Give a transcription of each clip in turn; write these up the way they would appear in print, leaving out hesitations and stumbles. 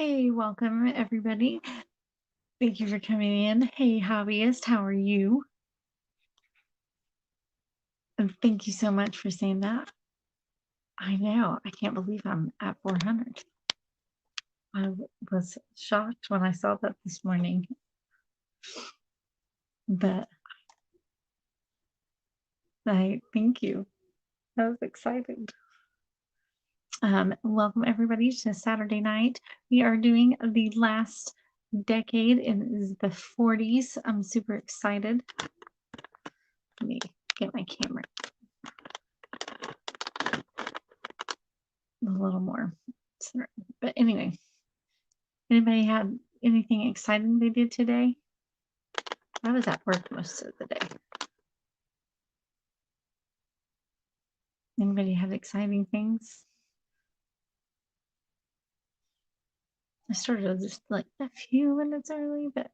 Hey, welcome everybody. Thank you for coming in. Hey, hobbyist, how are you? And thank you so much for saying that. I know, I can't believe I'm at 400. Was shocked when I saw that this morning, but I thank you. I was excited. Welcome everybody to Saturday night. We are doing the last decade and is the 40s. I'm super excited. Let me get my camera a little more. But anyway, anybody had anything exciting they did today? I was at work most of the day. Anybody have exciting things? I started just like a few minutes early, but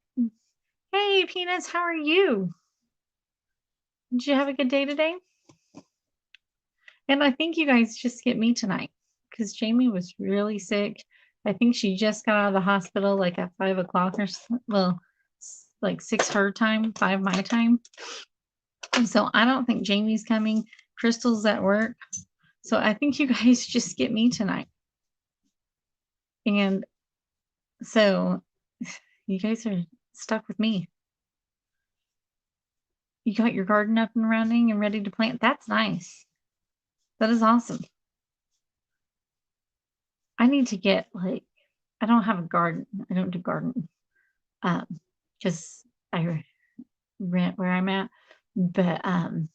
hey, Peanuts, how are you? Did you have a good day today? And I think you guys just get me tonight because Jamie was really sick. I think she just got out of the hospital like at 5 o'clock or well, like 6 her time, 5 my time. And so I don't think Jamie's coming. Crystal's at work. So I think you guys just get me tonight. And so you guys are stuck with me. You got your garden up and running and ready to plant. That's nice. That is awesome. I need to get like, I don't have a garden. I don't do garden. Because I rent where I'm at. But I'll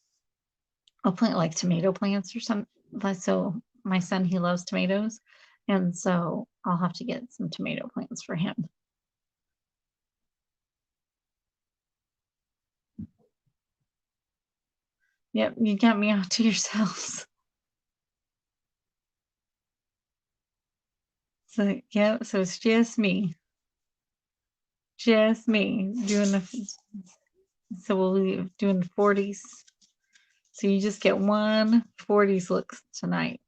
plant like tomato plants or something. So my son, he loves tomatoes. And so I'll have to get some tomato plants for him. Yep, you got me out to yourselves. So yeah, so it's just me doing so we'll be doing the 40s. So you just get one 40s look tonight.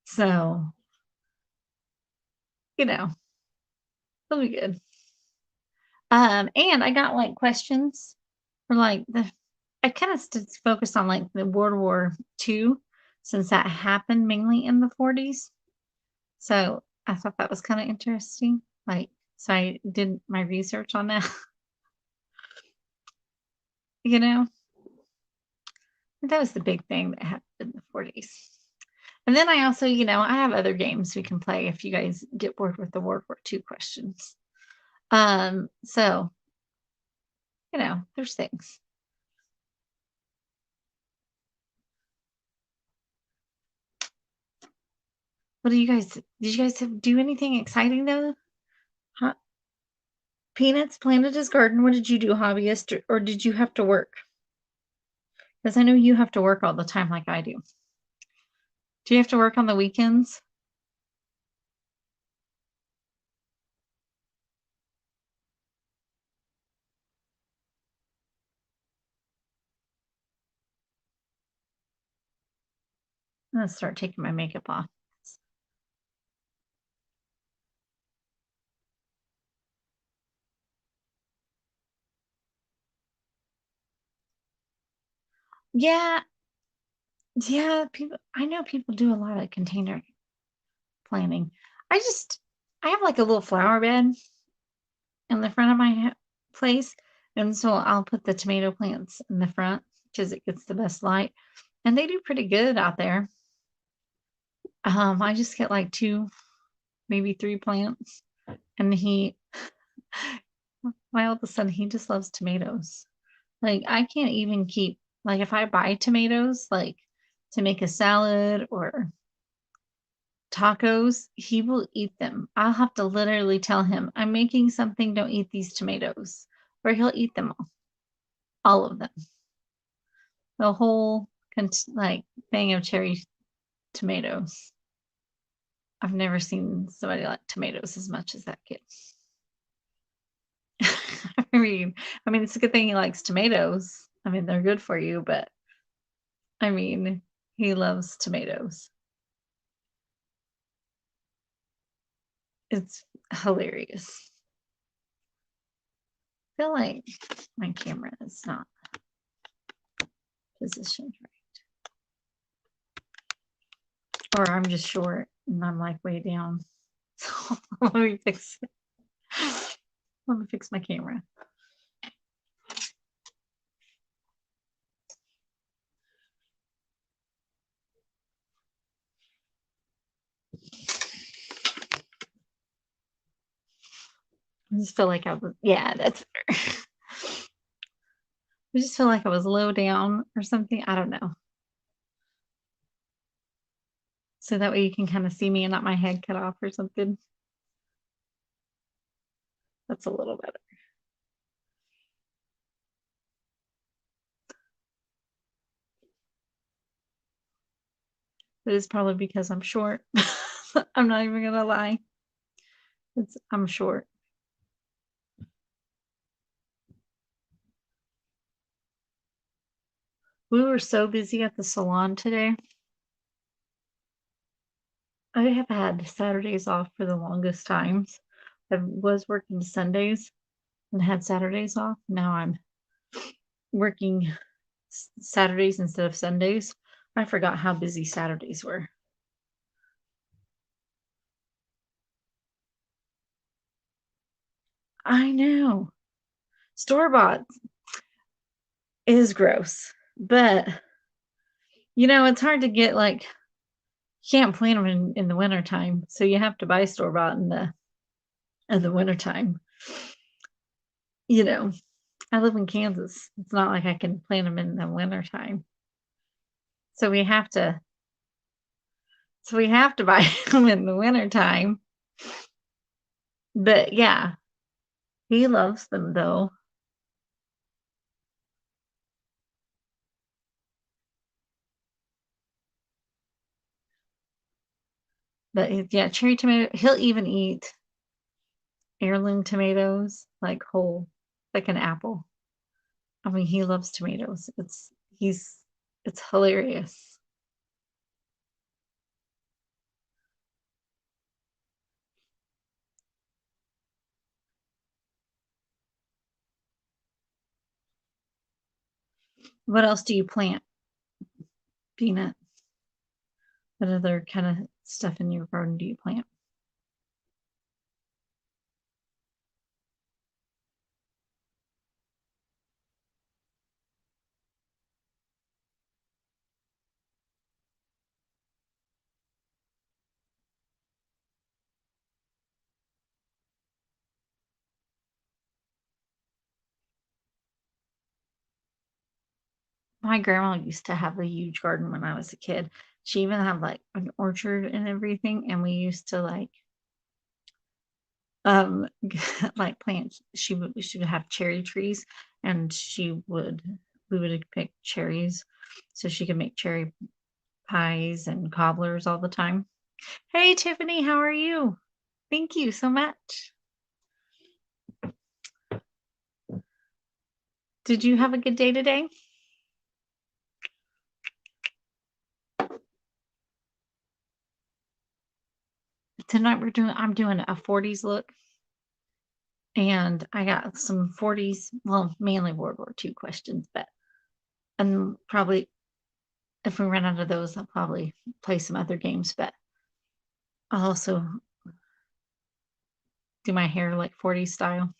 So, it'll be good. And I got like questions for like I kind of focused on like the World War II since that happened mainly in the 40s. So I thought that was kind of interesting. Like, so I did my research on that, you know, that was the big thing that happened in the 40s. And then I also, I have other games we can play if you guys get bored with the World War II questions. So, there's things. What do you guys, did you guys do anything exciting though? Huh? Peanuts planted his garden. What did you do, hobbyist, or did you have to work? Because I know you have to work all the time like I do. Do you have to work on the weekends? I'm gonna start taking my makeup off. Yeah, yeah, I know people do a lot of container planting. I have like a little flower bed in the front of my place, and so I'll put the tomato plants in the front because it gets the best light, and they do pretty good out there. I just get like 2, maybe 3 plants, and my oldest son, he just loves tomatoes. Like I can't even keep like if I buy tomatoes like to make a salad or tacos, he will eat them. I'll have to literally tell him, I'm making something, don't eat these tomatoes, or he'll eat them all of them. The whole like thing of cherry tomatoes. I've never seen somebody like tomatoes as much as that kid. I mean, it's a good thing he likes tomatoes. I mean, they're good for you, but I mean, he loves tomatoes. It's hilarious. I feel like my camera is not positioned right. Or I'm just short and I'm like way down. So let me fix it. Let me fix my camera. I just feel like I was, yeah, that's better. I just feel like I was low down or something. I don't know. So that way you can kind of see me and not my head cut off or something. That's a little better. It is probably because I'm short. I'm not even gonna lie. I'm short. We were so busy at the salon today. I have had Saturdays off for the longest times. I was working Sundays and had Saturdays off. Now I'm working Saturdays instead of Sundays. I forgot how busy Saturdays were. I know. Store-bought is gross, but it's hard to get like you can't plant them in the wintertime, so you have to buy store-bought in the wintertime. I live in Kansas. It's not like I can plant them in the wintertime. So we have to buy them in the wintertime. But yeah, he loves them though. But yeah, cherry tomato, he'll even eat heirloom tomatoes, like whole, like an apple. I mean, he loves tomatoes. It's hilarious. What else do you plant? Peanut. What other kind of stuff in your garden do you plant? My grandma used to have a huge garden when I was a kid. She even had like an orchard and everything, and we used to um like plant. She would have cherry trees, and we would pick cherries so she could make cherry pies and cobblers all the time. Hey Tiffany, how are you? Thank you so much. Did you have a good day today? Tonight I'm doing a 40s look, and I got some 40s, well, mainly World War II questions, but and probably if we run out of those, I'll probably play some other games, but I'll also do my hair like 40s style.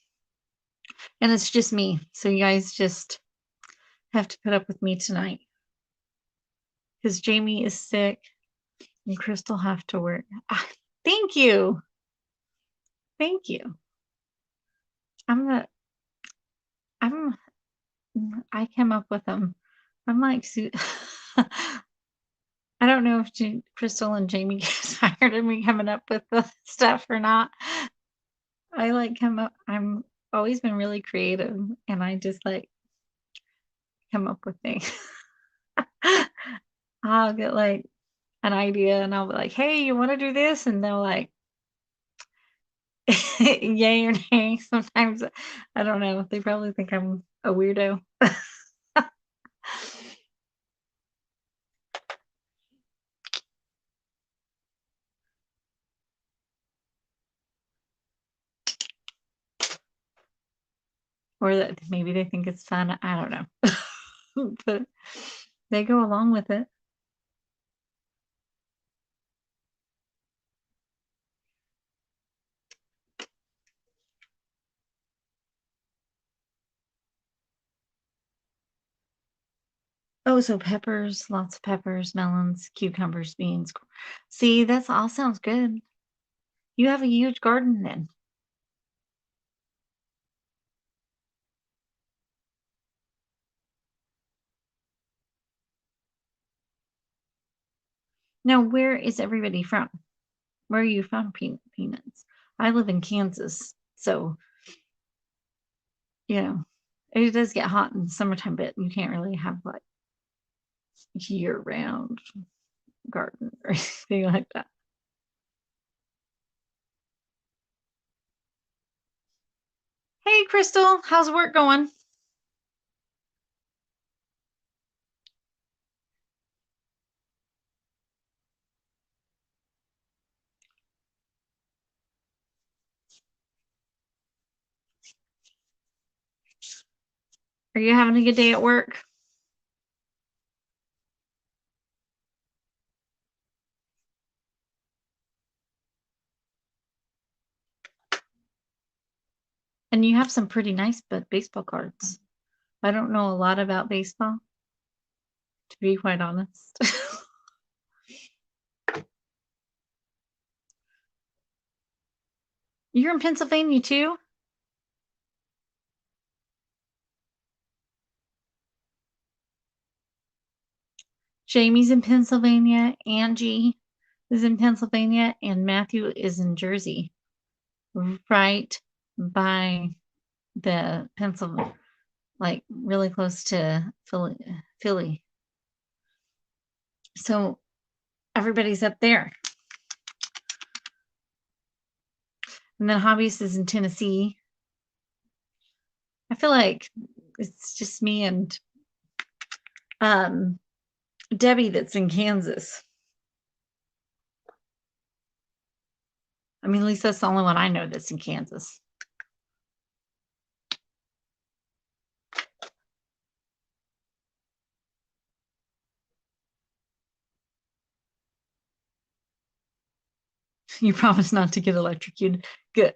And it's just me. So you guys just have to put up with me tonight because Jamie is sick and Crystal have to work. Thank you. Thank you. I'm the I'm I came up with them. I'm like I don't know if Crystal and Jamie get tired of me coming up with the stuff or not. I like come up. I'm always been really creative, and I just like come up with things. I'll get like an idea, and I'll be like, "Hey, you want to do this?" And they'll like, "Yay or nay." Sometimes I don't know. They probably think I'm a weirdo. or that maybe they think it's fun. I don't know. But they go along with it. Oh, so peppers, lots of peppers, melons, cucumbers, beans. See, that's all sounds good. You have a huge garden then. Now, where is everybody from? Where are you from, Peanuts? I live in Kansas, so you know it does get hot in the summertime, but you can't really have like year-round garden or anything like that. Hey, Crystal, how's work going? Are you having a good day at work? And you have some pretty nice baseball cards. I don't know a lot about baseball, to be quite honest. You're in Pennsylvania too? Jamie's in Pennsylvania, Angie is in Pennsylvania, and Matthew is in Jersey, right by the Pennsylvania, like really close to Philly. So everybody's up there. And then Hobbies is in Tennessee. I feel like it's just me and Debbie that's in Kansas. I mean, at least that's the only one I know that's in Kansas. You promise not to get electrocuted. Good.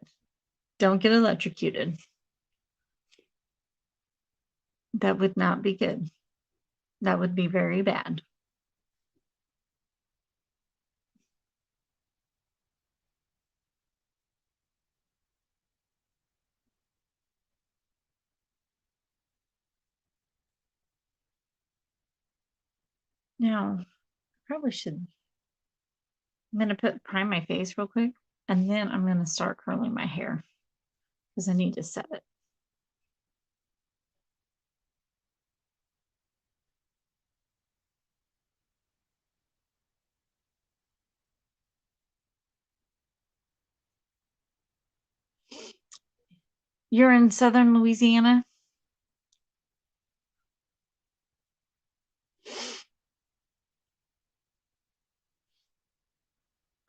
Don't get electrocuted. That would not be good. That would be very bad. Now, probably should. I'm going to prime my face real quick, and then I'm going to start curling my hair because I need to set it. You're in southern Louisiana?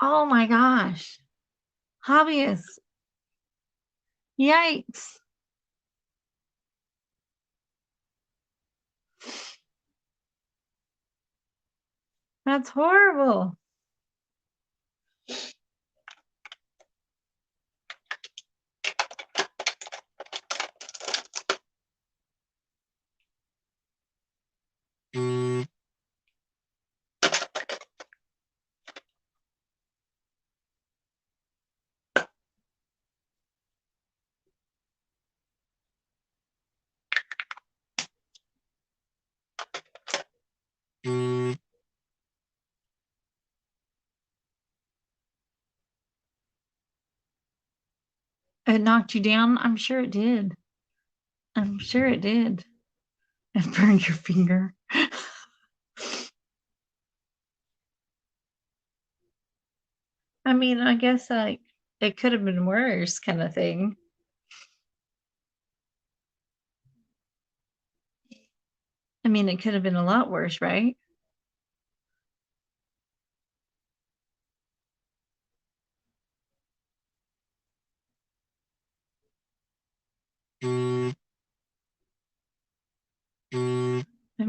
Oh my gosh. Hobbyist. Yikes. That's horrible. It knocked you down? I'm sure it did. I'm sure it did. And burned your finger. I mean, I guess like it could have been worse, kind of thing. I mean, it could have been a lot worse, right?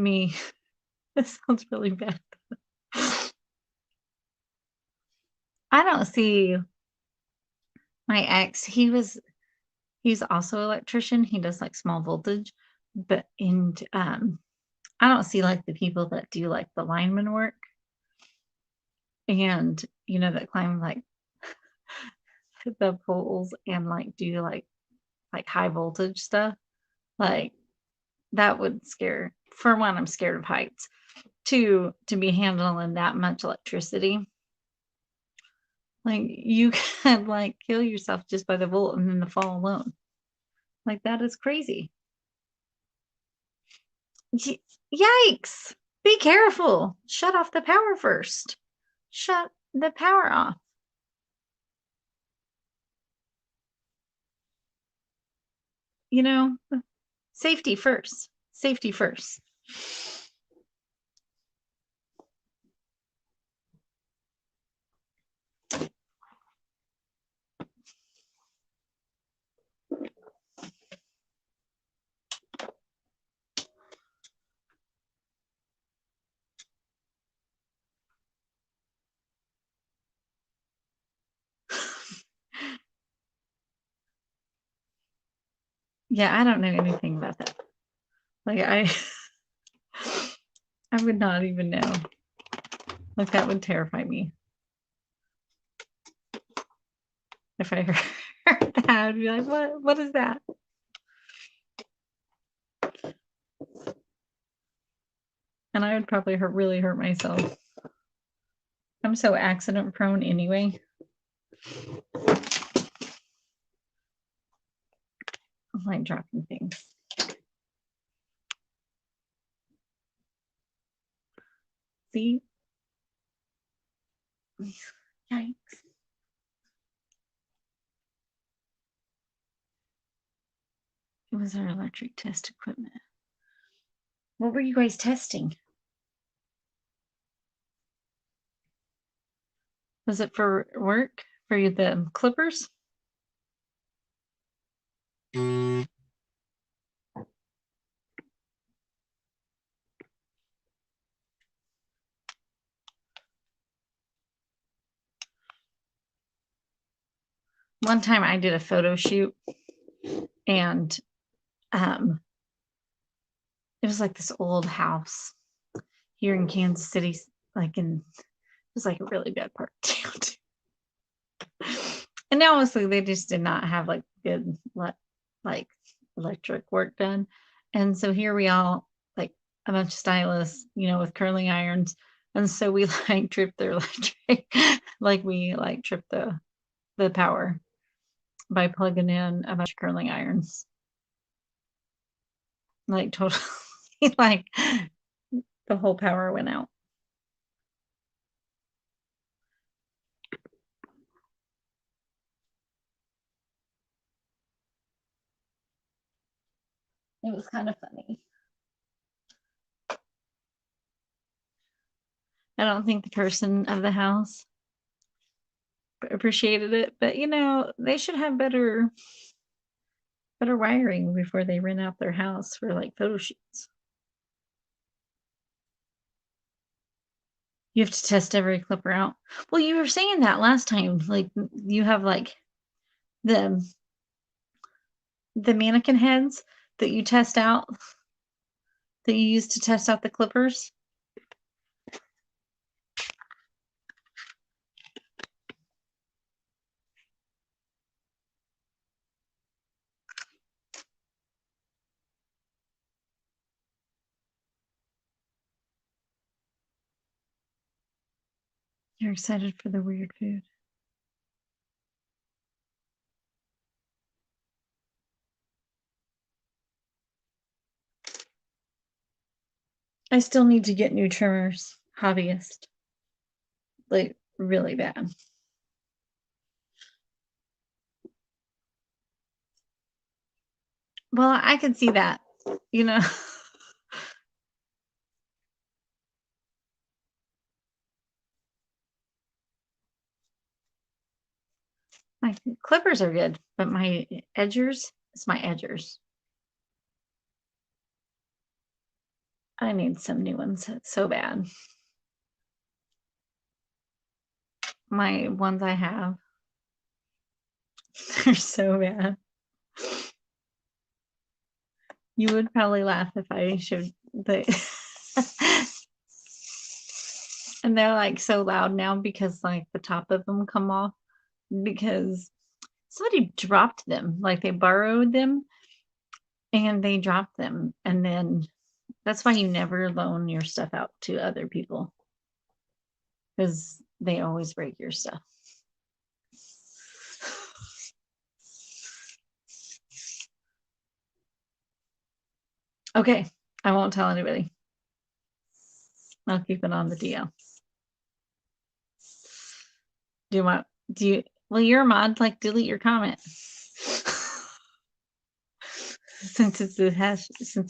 me. This sounds really bad. I don't see my ex. He's also electrician. He does like small voltage, but I don't see like the people that do like the lineman work and that climb like the poles and like do like high voltage stuff. Like that would scare. For one, I'm scared of heights. Two, to be handling that much electricity. Like you could like kill yourself just by the volt and then the fall alone. Like that is crazy. Yikes! Be careful. Shut off the power first. Shut the power off. Safety first. Safety first. Yeah, I don't know anything about that. Like I would not even know. Like that would terrify me. If I heard that, I'd be like, what is that? And I would probably really hurt myself. I'm so accident prone anyway. I like dropping things. See? Yikes. It was our electric test equipment. What were you guys testing? Was it for work? For the clippers? One time I did a photo shoot and it was like this old house here in Kansas City, it was like a really bad part of town. And now honestly they just did not have like good like electric work done. And so here we all like a bunch of stylists, with curling irons. And so we like tripped their electric, like we like tripped the power by plugging in a bunch of curling irons. Like totally like the whole power went out. It was kind of funny. I don't think the person of the house appreciated it, but they should have better wiring before they rent out their house for like photo shoots. You have to test every clipper out. Well, you were saying that last time, like you have like the mannequin heads that you test out, that you use to test out the clippers. You're excited for the weird food. I still need to get new trimmers, hobbyist. Like really bad. Well, I can see that, you know. My clippers are good, but my edgers, it's my edgers. I need some new ones so bad. My ones I have, they're so bad. You would probably laugh if I showed the. And they're like so loud now because like the top of them come off because somebody dropped them. Like they borrowed them and they dropped them. And then that's why you never loan your stuff out to other people because they always break your stuff. Okay, I won't tell anybody. I'll keep it on the DL. Well, you're a mod, like delete your comment. Since it's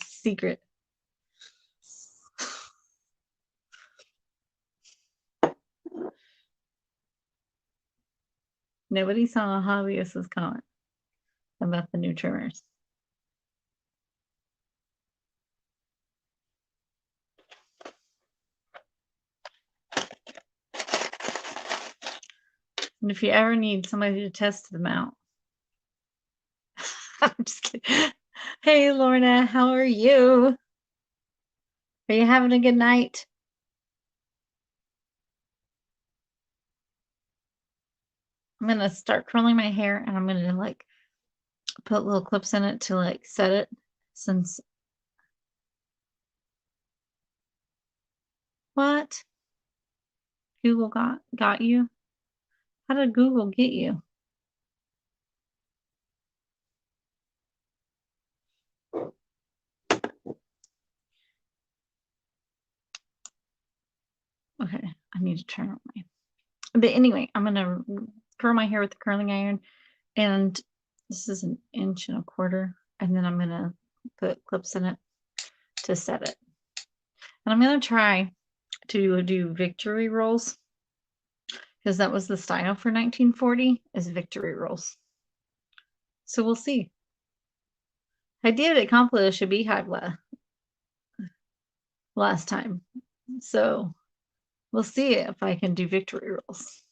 secret. Nobody saw a hobbyist's comment about the new trimmers. And if you ever need somebody to test them out, I'm just kidding. Hey, Lorna, how are you? Are you having a good night? I'm gonna start curling my hair and I'm gonna like put little clips in it to like set it since what? Google got you? How did Google get you? Okay, I need to turn on my. But anyway, I'm gonna curl my hair with the curling iron, and this is 1.25 inches, and then I'm gonna put clips in it to set it. And I'm gonna try to do victory rolls because that was the style for 1940 is victory rolls. So we'll see. I did accomplish a beehive last time, so we'll see if I can do victory rolls.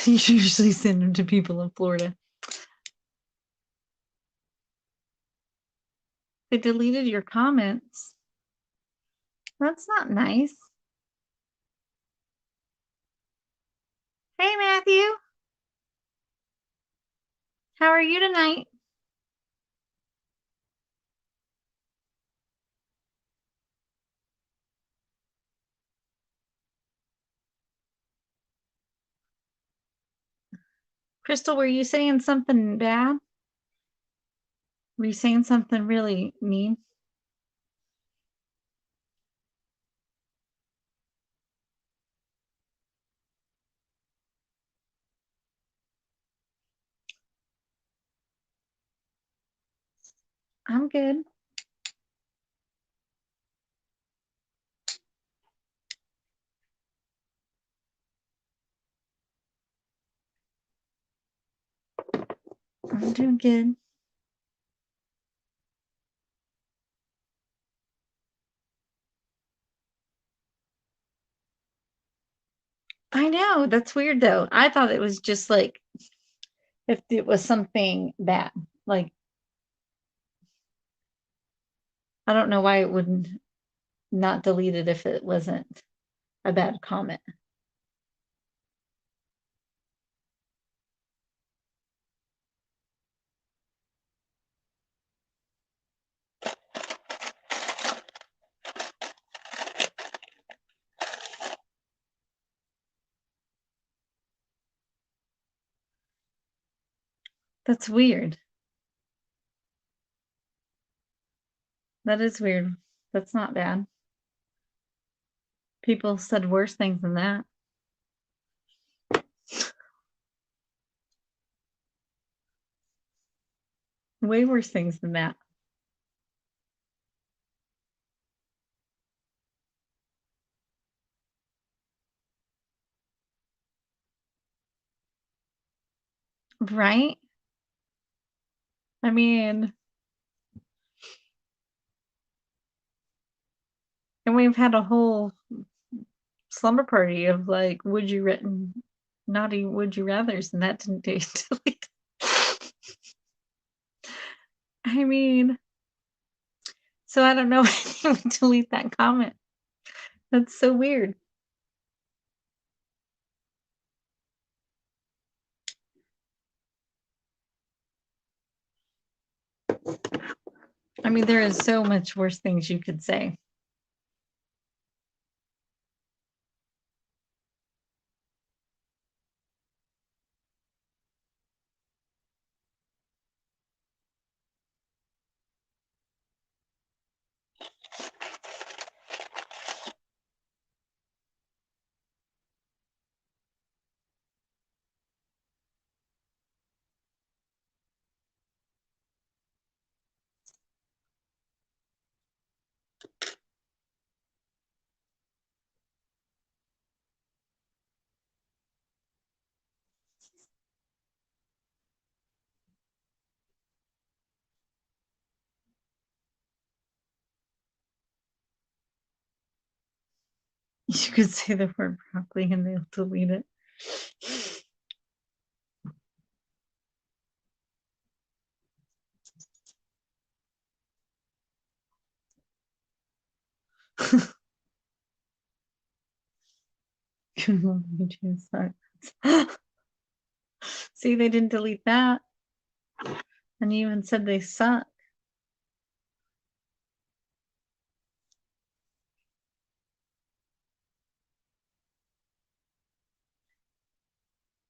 You usually send them to people in Florida. They deleted your comments. That's not nice. Hey, Matthew. How are you tonight? Crystal, were you saying something bad? Were you saying something really mean? I'm good. I'm doing good. I know. That's weird though. I thought it was just like if it was something bad. Like I don't know why it wouldn't not delete it if it wasn't a bad comment. That's weird. That is weird. That's not bad. People said worse things than that. Way worse things than that. Right? I mean, and we've had a whole slumber party of like, would you written naughty would you rathers, and that didn't delete. I mean, so I don't know why they would delete that comment. That's so weird. I mean, there is so much worse things you could say. You could say the word broccoli and they'll delete it. See, they didn't delete that. And you even said they suck.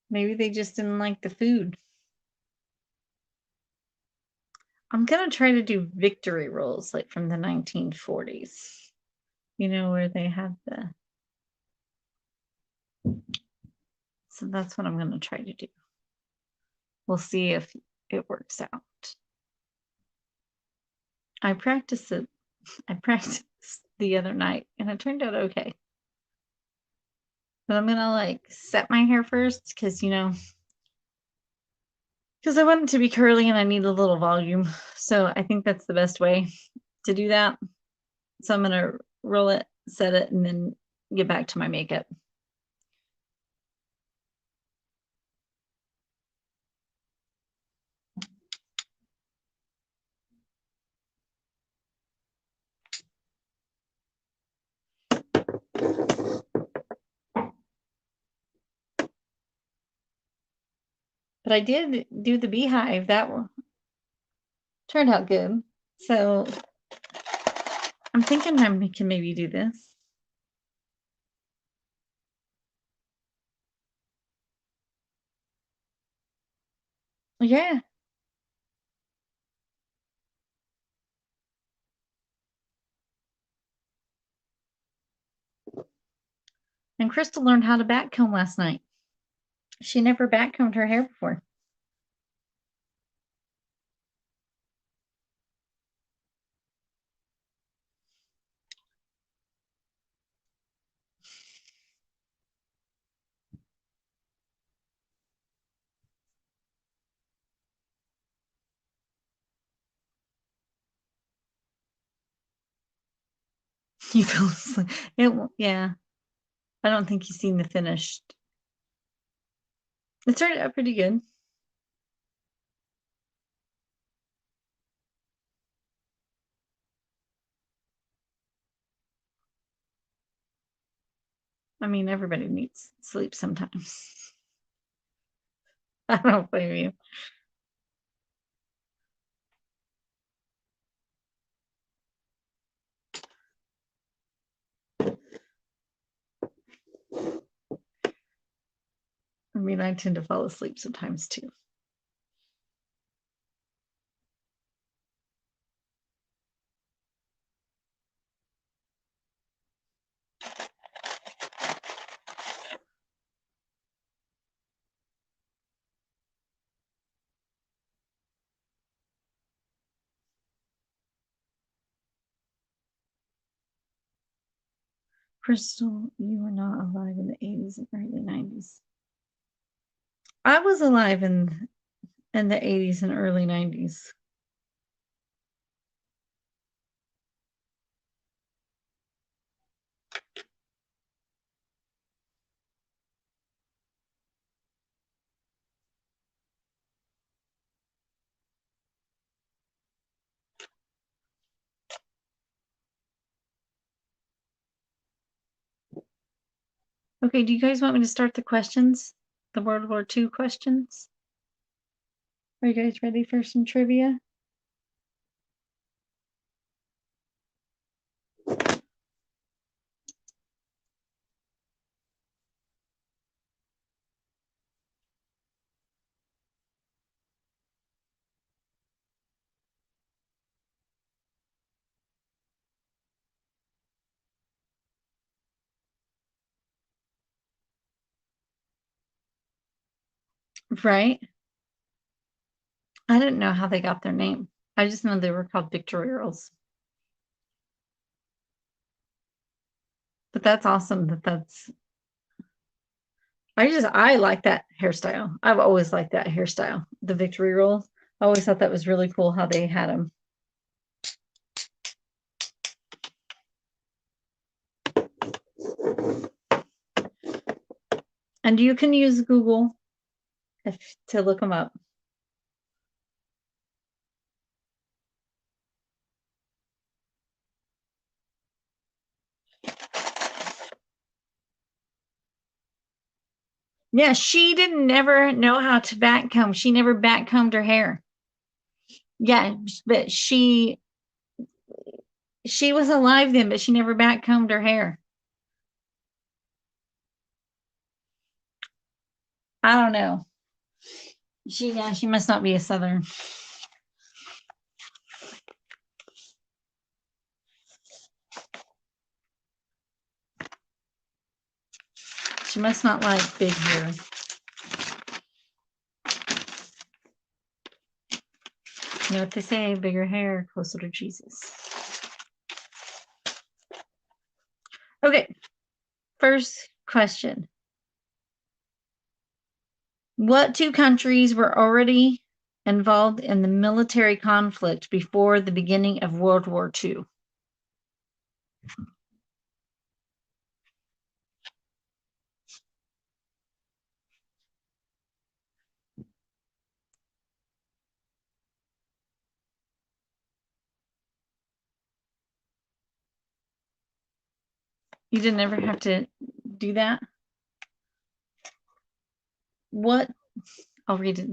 Maybe they just didn't like the food. I'm gonna try to do victory rolls like from the 1940s. You know, where they had the. So that's what I'm gonna try to do. We'll see if it works out. I practiced it. I practiced the other night and it turned out okay. But I'm gonna like set my hair first because because I want it to be curly and I need a little volume. So I think that's the best way to do that. So I'm gonna roll it, set it, and then get back to my makeup. But I did do the beehive. That turned out good. So I'm thinking I can maybe do this. Yeah. And Crystal learned how to back comb last night. She never back combed her hair before. You fell asleep. Yeah. I don't think you've seen the finished. It turned out pretty good. I mean, everybody needs sleep sometimes. I don't blame you. I mean, I tend to fall asleep sometimes too. Crystal, you were not alive in the 80s and early 90s. I was alive in in the 80s and early 90s. Okay, do you guys want me to start the questions? The World War II questions? Are you guys ready for some trivia? Right? I didn't know how they got their name. I just know they were called Victory Girls. But that's awesome that's I like that hairstyle. I've always liked that hairstyle. The Victory Rolls. I always thought that was really cool how they had them. And you can use Google to look them up. Yeah, she didn't never know how to back comb. She never back combed her hair. Yeah, but she was alive then, but she never back combed her hair. I don't know. She must not be a Southern. She must not like big hair. You know what they say, bigger hair, closer to Jesus. Okay, first question. What two countries were already involved in the military conflict before the beginning of World War II? You didn't ever have to do that? What? I'll read it.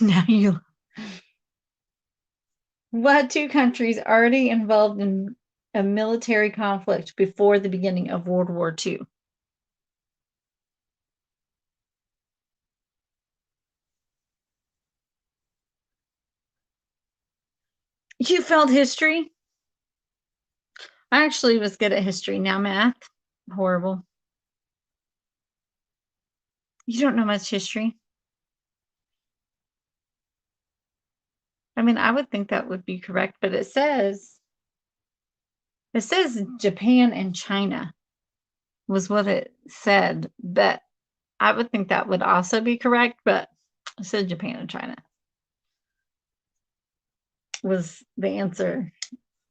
Now you. What two countries already involved in a military conflict before the beginning of World War II? You failed history? I actually was good at history. Now math, horrible. You don't know much history. I mean, I would think that would be correct, but it says Japan and China was what it said, but I would think that would also be correct, but it said Japan and China was the answer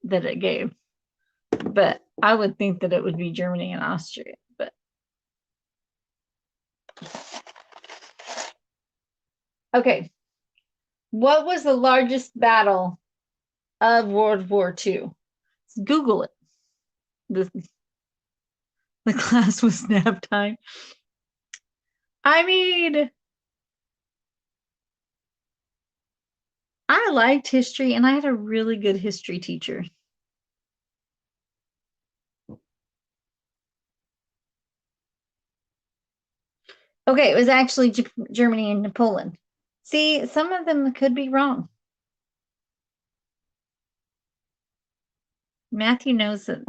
that it gave. But I would think that it would be Germany and Austria. But okay. What was the largest battle of World War II? Google it. The class was nap time. I mean, I liked history and I had a really good history teacher. Okay, it was actually Germany and Poland. See, some of them could be wrong. Matthew knows it.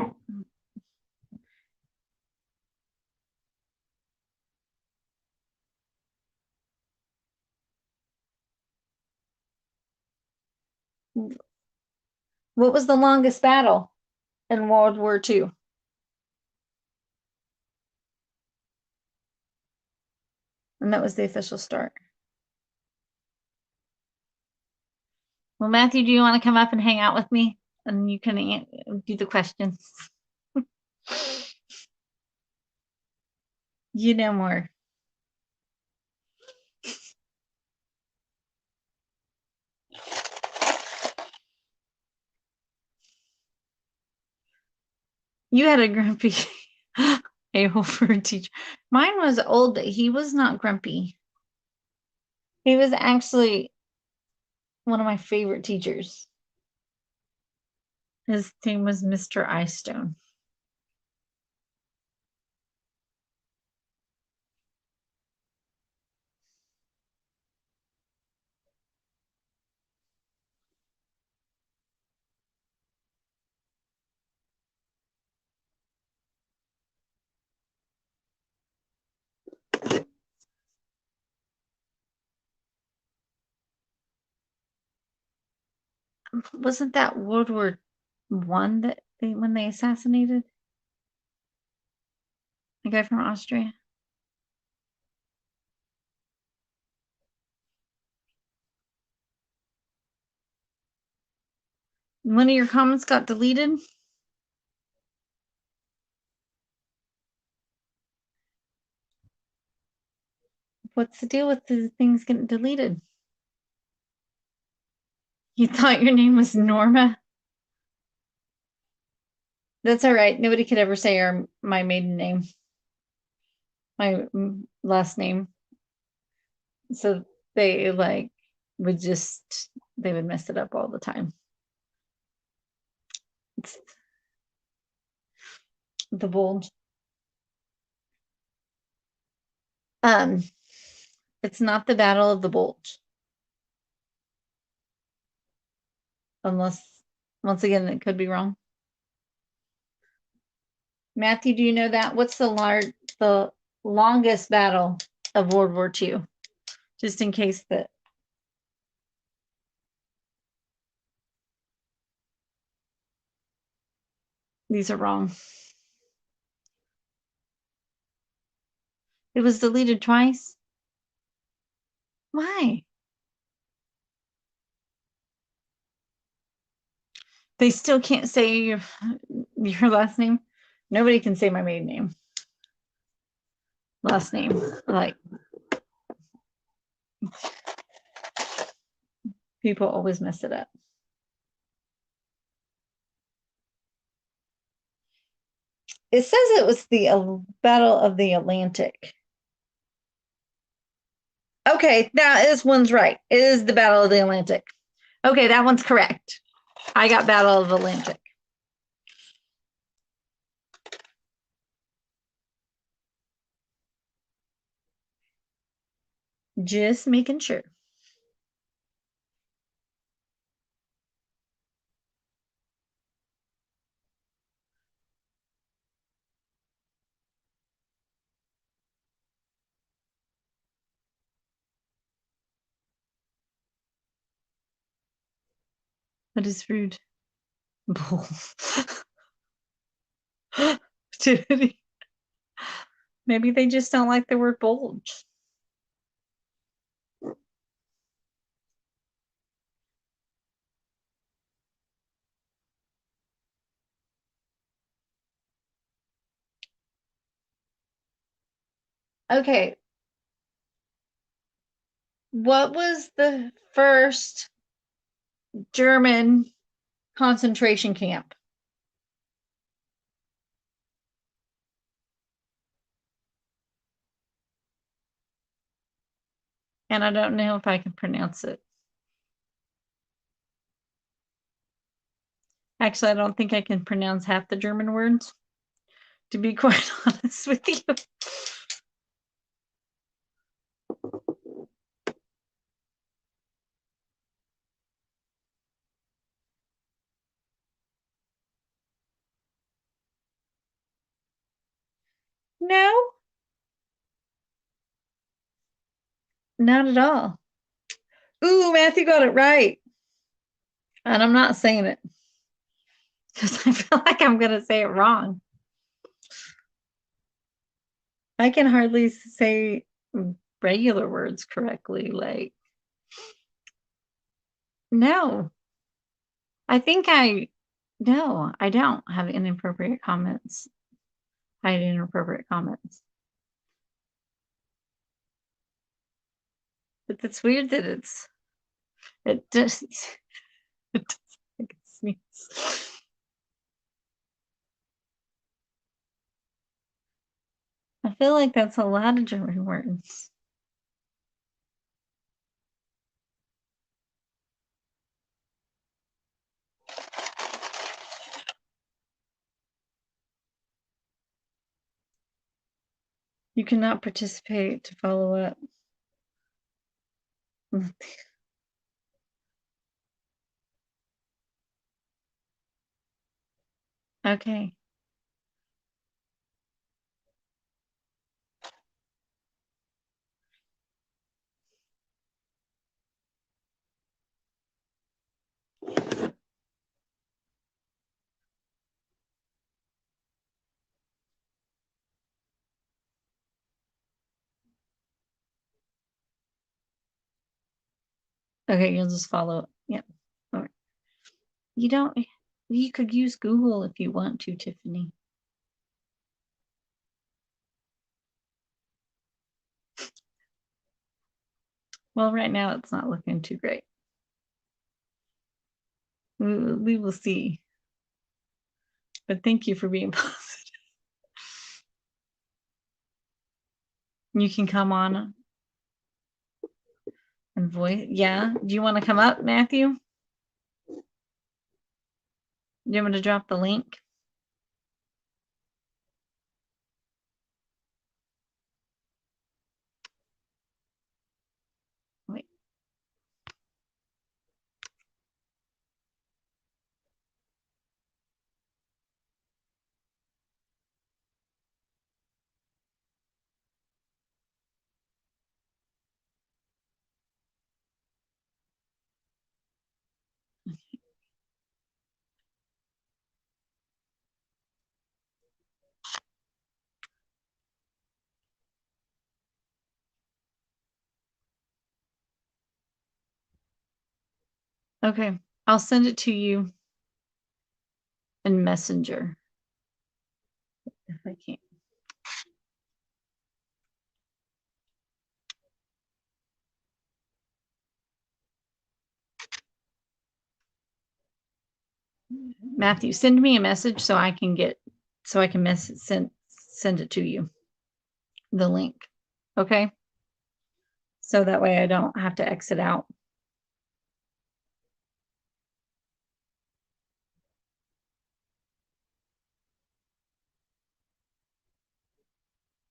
What was the longest battle in World War II? And that was the official start. Well, Matthew, do you want to come up and hang out with me? And you can do the questions. You know more. You had a grumpy a-hole for a teacher. Mine was old, but he was not grumpy. He was actually one of my favorite teachers. His name was Mr. Eyestone. Wasn't that World War One that when they assassinated the guy from Austria? One of your comments got deleted. What's the deal with the things getting deleted? You thought your name was Norma? That's all right. Nobody could ever say my maiden name, my last name. So they would they would mess it up all the time. It's the bulge. It's not the Battle of the Bulge. Unless, once again, it could be wrong. Matthew, do you know that? What's the longest battle of World War II? Just in case that these are wrong. It was deleted twice. Why? They still can't say your last name. Nobody can say my maiden name. Last name. Like, people always mess it up. It says it was the Battle of the Atlantic. Okay, now this one's right. It is the Battle of the Atlantic. Okay, that one's correct. I got Battle of the Atlantic. Just making sure. That is rude. Bull. Maybe they just don't like the word bulge. Okay. What was the first German concentration camp? And I don't know if I can pronounce it. Actually, I don't think I can pronounce half the German words, to be quite honest with you. No, not at all. Ooh, Matthew got it right. And I'm not saying it because I feel like I'm going to say it wrong. I can hardly say regular words correctly. Like, no, no, I don't have inappropriate comments. I had inappropriate comments. But it's weird that it just, it doesn't make sense. I feel like that's a lot of German words. You cannot participate to follow up. Okay. Okay, you'll just follow. Yep. All right. You could use Google if you want to, Tiffany. Well, right now it's not looking too great. We will see. But thank you for being positive. You can come on and voice. Yeah. Do you want to come up, Matthew? Do you want me to drop the link? Wait. Okay. I'll send it to you in Messenger if I can. Matthew, send me a message so I can send it to you. The link. Okay? So that way I don't have to exit out.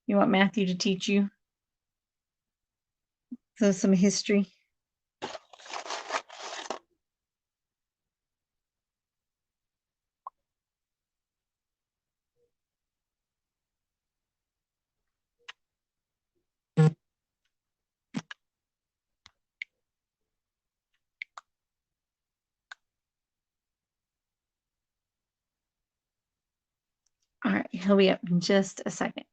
You want Matthew to teach you? So some history. All right, he'll be up in just a second.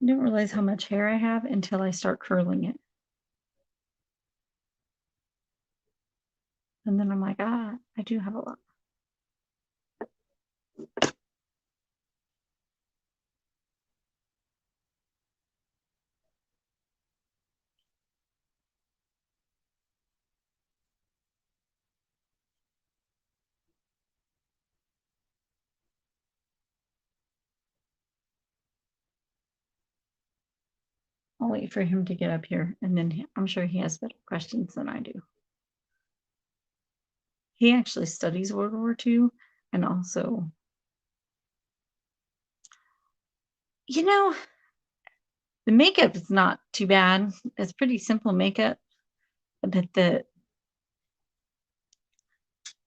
I don't realize how much hair I have until I start curling it. And then I'm like, I do have a lot. I'll wait for him to get up here, and then I'm sure he has better questions than I do. He actually studies World War II and also, the makeup is not too bad. It's pretty simple makeup, but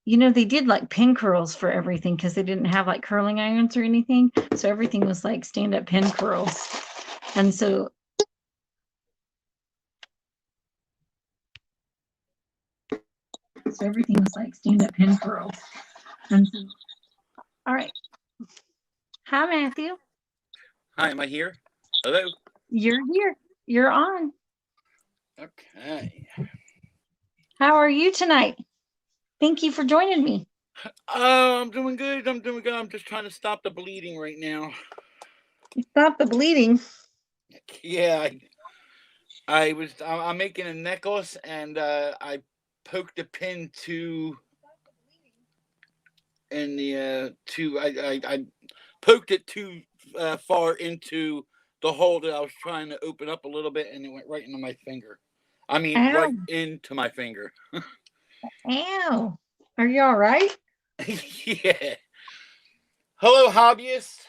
they did like pin curls for everything because they didn't have like curling irons or anything. So everything was like stand-up pin curls. And so everything was like stand-up pin curls. And so, all right. Hi, Matthew. Hi, am I here? Hello? You're here. You're on. Okay. How are you tonight? Thank you for joining me. I'm doing good. I'm just trying to stop the bleeding right now. Stop the bleeding. Yeah, I'm making a necklace and I poked a pin I poked it too far into the hole that I was trying to open up a little bit, and it went right into my finger. I mean, Ow. right into my finger. Ow. Are you all right? Yeah. Hello, hobbyists.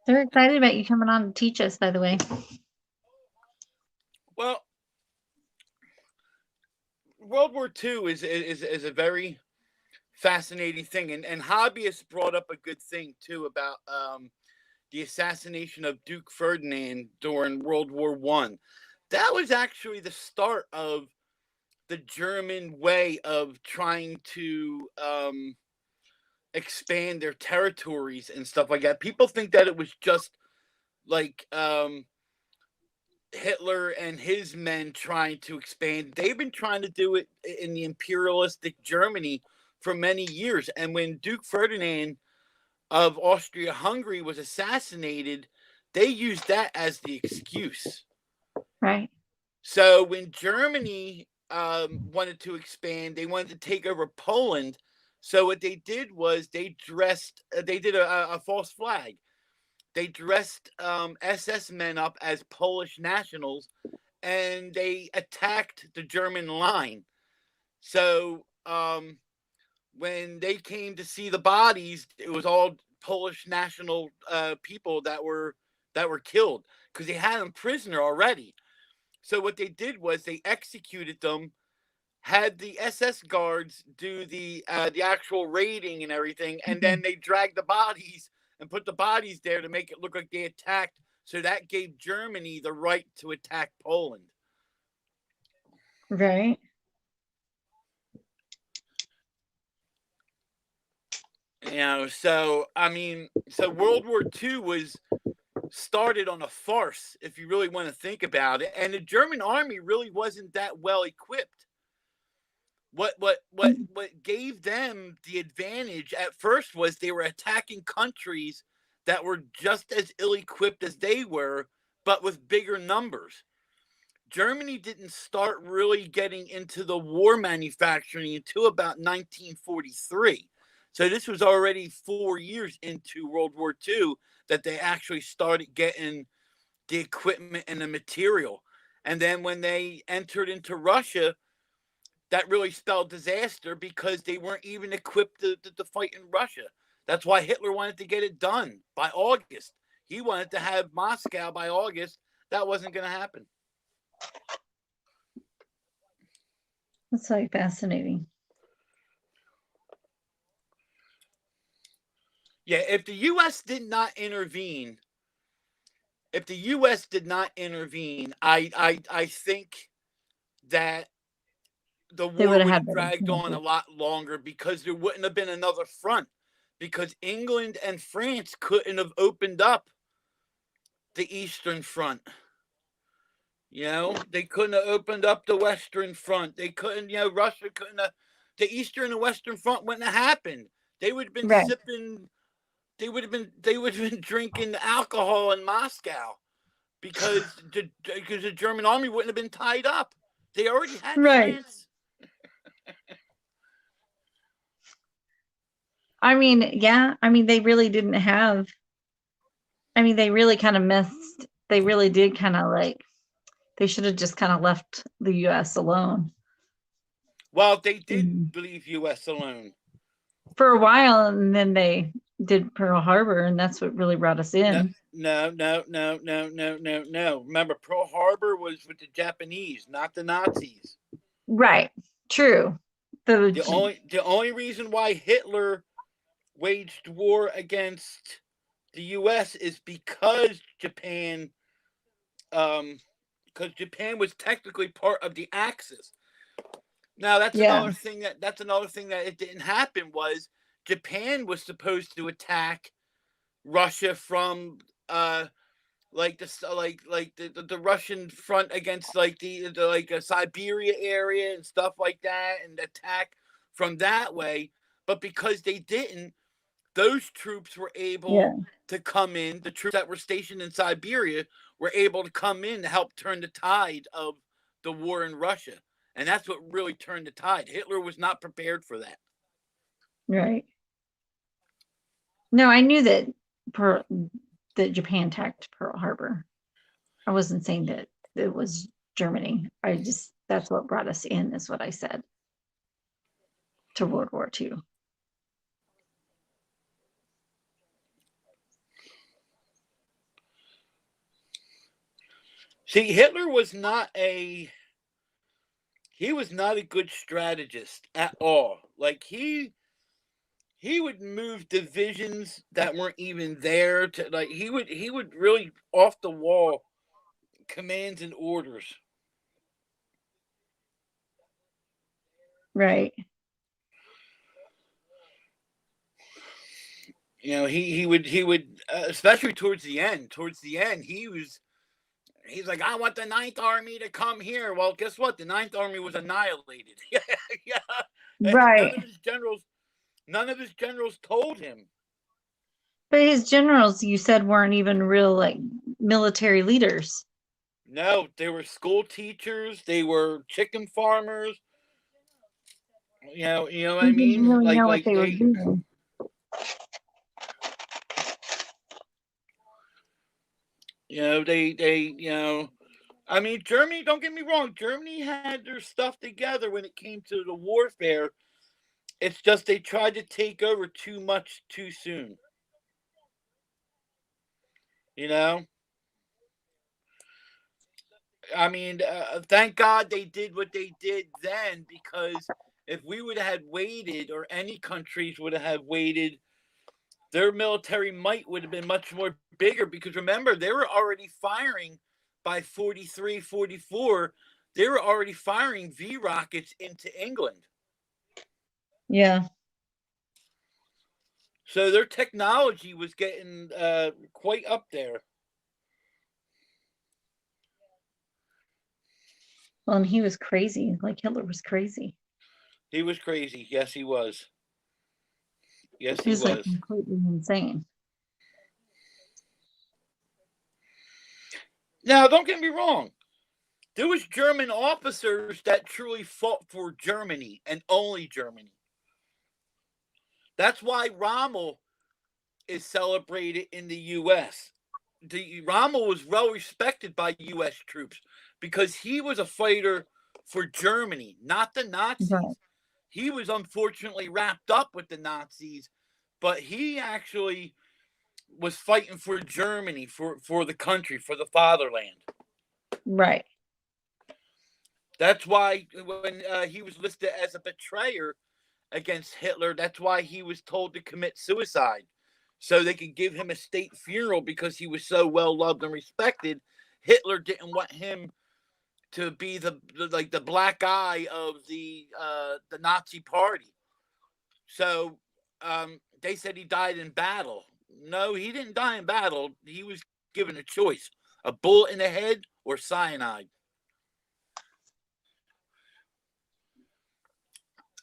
They're excited about you coming on to teach us, by the way. Well, World War II is a very fascinating thing, and hobbyists brought up a good thing too about the assassination of Duke Ferdinand during World War One. That was actually the start of the German way of trying to expand their territories and stuff like that. People think that it was just like Hitler and his men trying to expand. They've been trying to do it in the imperialistic Germany for many years. And when Duke Ferdinand of Austria-Hungary was assassinated, they used that as the excuse. Right. So when Germany wanted to expand, they wanted to take over Poland. So what they did was they did a false flag. They dressed SS men up as Polish nationals, and they attacked the German line. So when they came to see the bodies, it was all Polish national people that were killed because they had them prisoner already. So what they did was they executed them, had the SS guards do the actual raiding and everything, and then they dragged the bodies and put the bodies there to make it look like they attacked. So that gave Germany the right to attack Poland. Right. So I mean, so World War II was started on a farce, if you really want to think about it, and the German army really wasn't that well equipped. What gave them the advantage at first was they were attacking countries that were just as ill-equipped as they were, but with bigger numbers. Germany didn't start really getting into the war manufacturing until about 1943. So this was already 4 years into World War II that they actually started getting the equipment and the material. And then when they entered into Russia, that really spelled disaster because they weren't even equipped to fight in Russia. That's why Hitler wanted to get it done by August. He wanted to have Moscow by August. That wasn't going to happen. That's like fascinating. Yeah, if the U.S. did not intervene, I think that the war would have dragged on a lot longer because there wouldn't have been another front. Because England and France couldn't have opened up the Eastern Front. They couldn't have opened up the Western Front. They couldn't, Russia couldn't have. The Eastern and Western Front wouldn't have happened. They would have been sipping. They would have been drinking alcohol in Moscow because the German army wouldn't have been tied up. They already had France. I mean, yeah. I mean, they really didn't have. I mean, they really kind of missed. They really did kind of like. They should have just kind of left the U.S. alone. Well, they did leave U.S. alone for a while, and then they did Pearl Harbor, and that's what really brought us in. No. Remember, Pearl Harbor was with the Japanese, not the Nazis. Right. True. The only reason why Hitler waged war against the U.S. is um, because Japan was technically part of the Axis. Now Yeah. that's another thing that it didn't happen was Japan was supposed to attack Russia from the Russian front against the Siberia area and stuff like that, and attack from that way. But because they didn't, those troops were able Yeah. to come in. The troops that were stationed in Siberia were able to come in to help turn the tide of the war in Russia, and that's what really turned the tide. Hitler was not prepared for that. Right. No, I knew Pearl, that Japan attacked Pearl Harbor. I wasn't saying that it was Germany. I just that's what brought us in, is what I said, to World War II. See, Hitler was not a good strategist at all. Like he would move divisions that weren't even there to he would really off the wall commands and orders. Right. You know, he would especially towards the end. Towards the end, he's like, I want the Ninth Army to come here. Well, guess what? The Ninth Army was annihilated. Yeah, yeah. And Right. none of his generals told him. But his generals, you said, weren't even real like military leaders. No, they were school teachers. They were chicken farmers. You know what They I didn't mean? really know what they were They, doing. you know, I mean, Germany. Don't get me wrong. Germany had their stuff together when it came to the warfare. It's just they tried to take over too much too soon. You know, I mean, thank God they did what they did then, because if we would have had waited, or any countries would have waited, their military might would have been much more bigger. Because remember, they were already firing by 43, 44. They were already firing V rockets into England. Yeah. So their technology was getting quite up there. Well, and he was crazy. Like Hitler was crazy. He was crazy. Yes, he was. Yes, He he was like was. completely insane. Now, don't get me wrong. There was German officers that truly fought for Germany and only Germany. That's why Rommel is celebrated in the U.S. Rommel was well respected by U.S. troops because he was a fighter for Germany, not the Right. Nazis. He was unfortunately wrapped up with the Nazis, but he actually was fighting for Germany, for the country, for the fatherland. Right. That's why when he was listed as a betrayer against Hitler, that's why he was told to commit suicide, so they could give him a state funeral, because he was so well loved and respected. Hitler didn't want him to be the black eye of the Nazi party. So they said he died in battle. No, he didn't die in battle. He was given a choice: a bullet in the head or cyanide.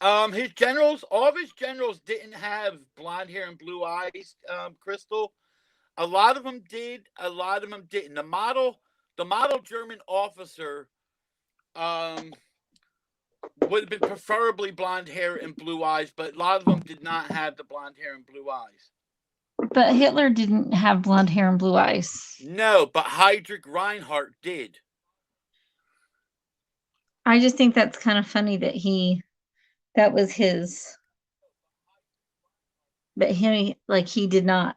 All of his generals didn't have blonde hair and blue eyes. Crystal, a lot of them did. A lot of them didn't. The model German officer, um, would have been preferably blonde hair and blue eyes, but a lot of them did not have the blonde hair and blue eyes. But Hitler didn't have blonde hair and blue eyes. No, but Heydrich Reinhardt did. I just think that's kind of funny that was his, but he did not,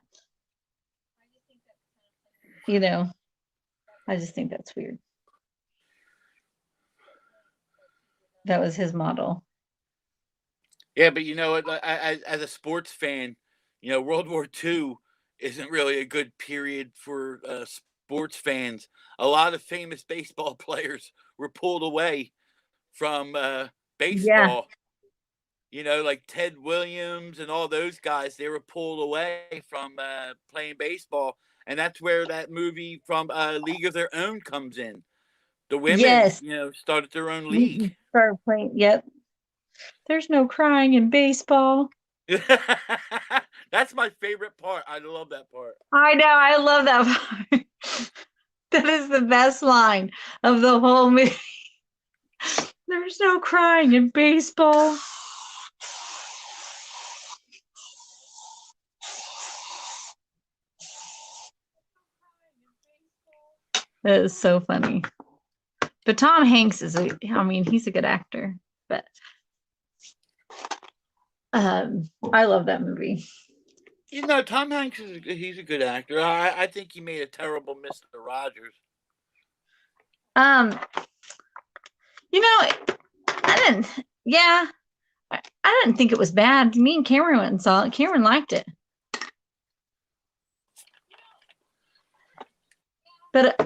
you know. I just think that's weird. That was his model. Yeah, but you know what? As a sports fan, you know World War II isn't really a good period for sports fans. A lot of famous baseball players were pulled away from Yeah. baseball. You know, like Ted Williams and all those guys, they were pulled away from playing baseball, and that's where that movie from League of Their Own comes in. The women, Yes. you know, started their own league. Start playing. Yep. There's no crying in baseball. That's my favorite part. I love that part. I know. I love that part. That is the best line of the whole movie. There's no crying in baseball. That is so funny. But Tom Hanks is he's a good actor. But I love that movie. You know, Tom Hanks he's a good actor. I think he made a terrible Mr. Rogers. Um, I didn't. Yeah, I didn't think it was bad. Me and Cameron went and saw it. Cameron liked it. But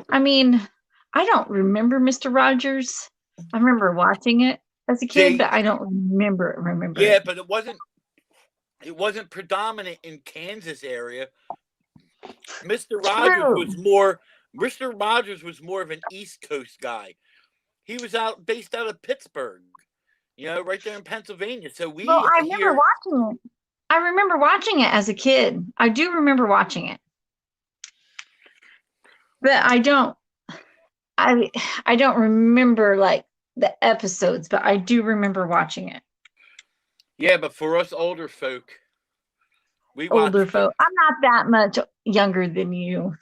I don't remember Mr. Rogers. I remember watching it as a kid, See, but I don't remember yeah, it. but it wasn't predominant in Kansas area. Mr. Rogers True. was more Mr. Rogers was more of an East Coast guy. He was based out of Pittsburgh, you know, right there in Pennsylvania. So Well, we I remember here, watching it. I remember watching it as a kid. I do remember watching it. But I don't remember like the episodes, but I do remember watching it. yeah, but for us older folk, we Older watched it. folk. I'm not that much younger than you.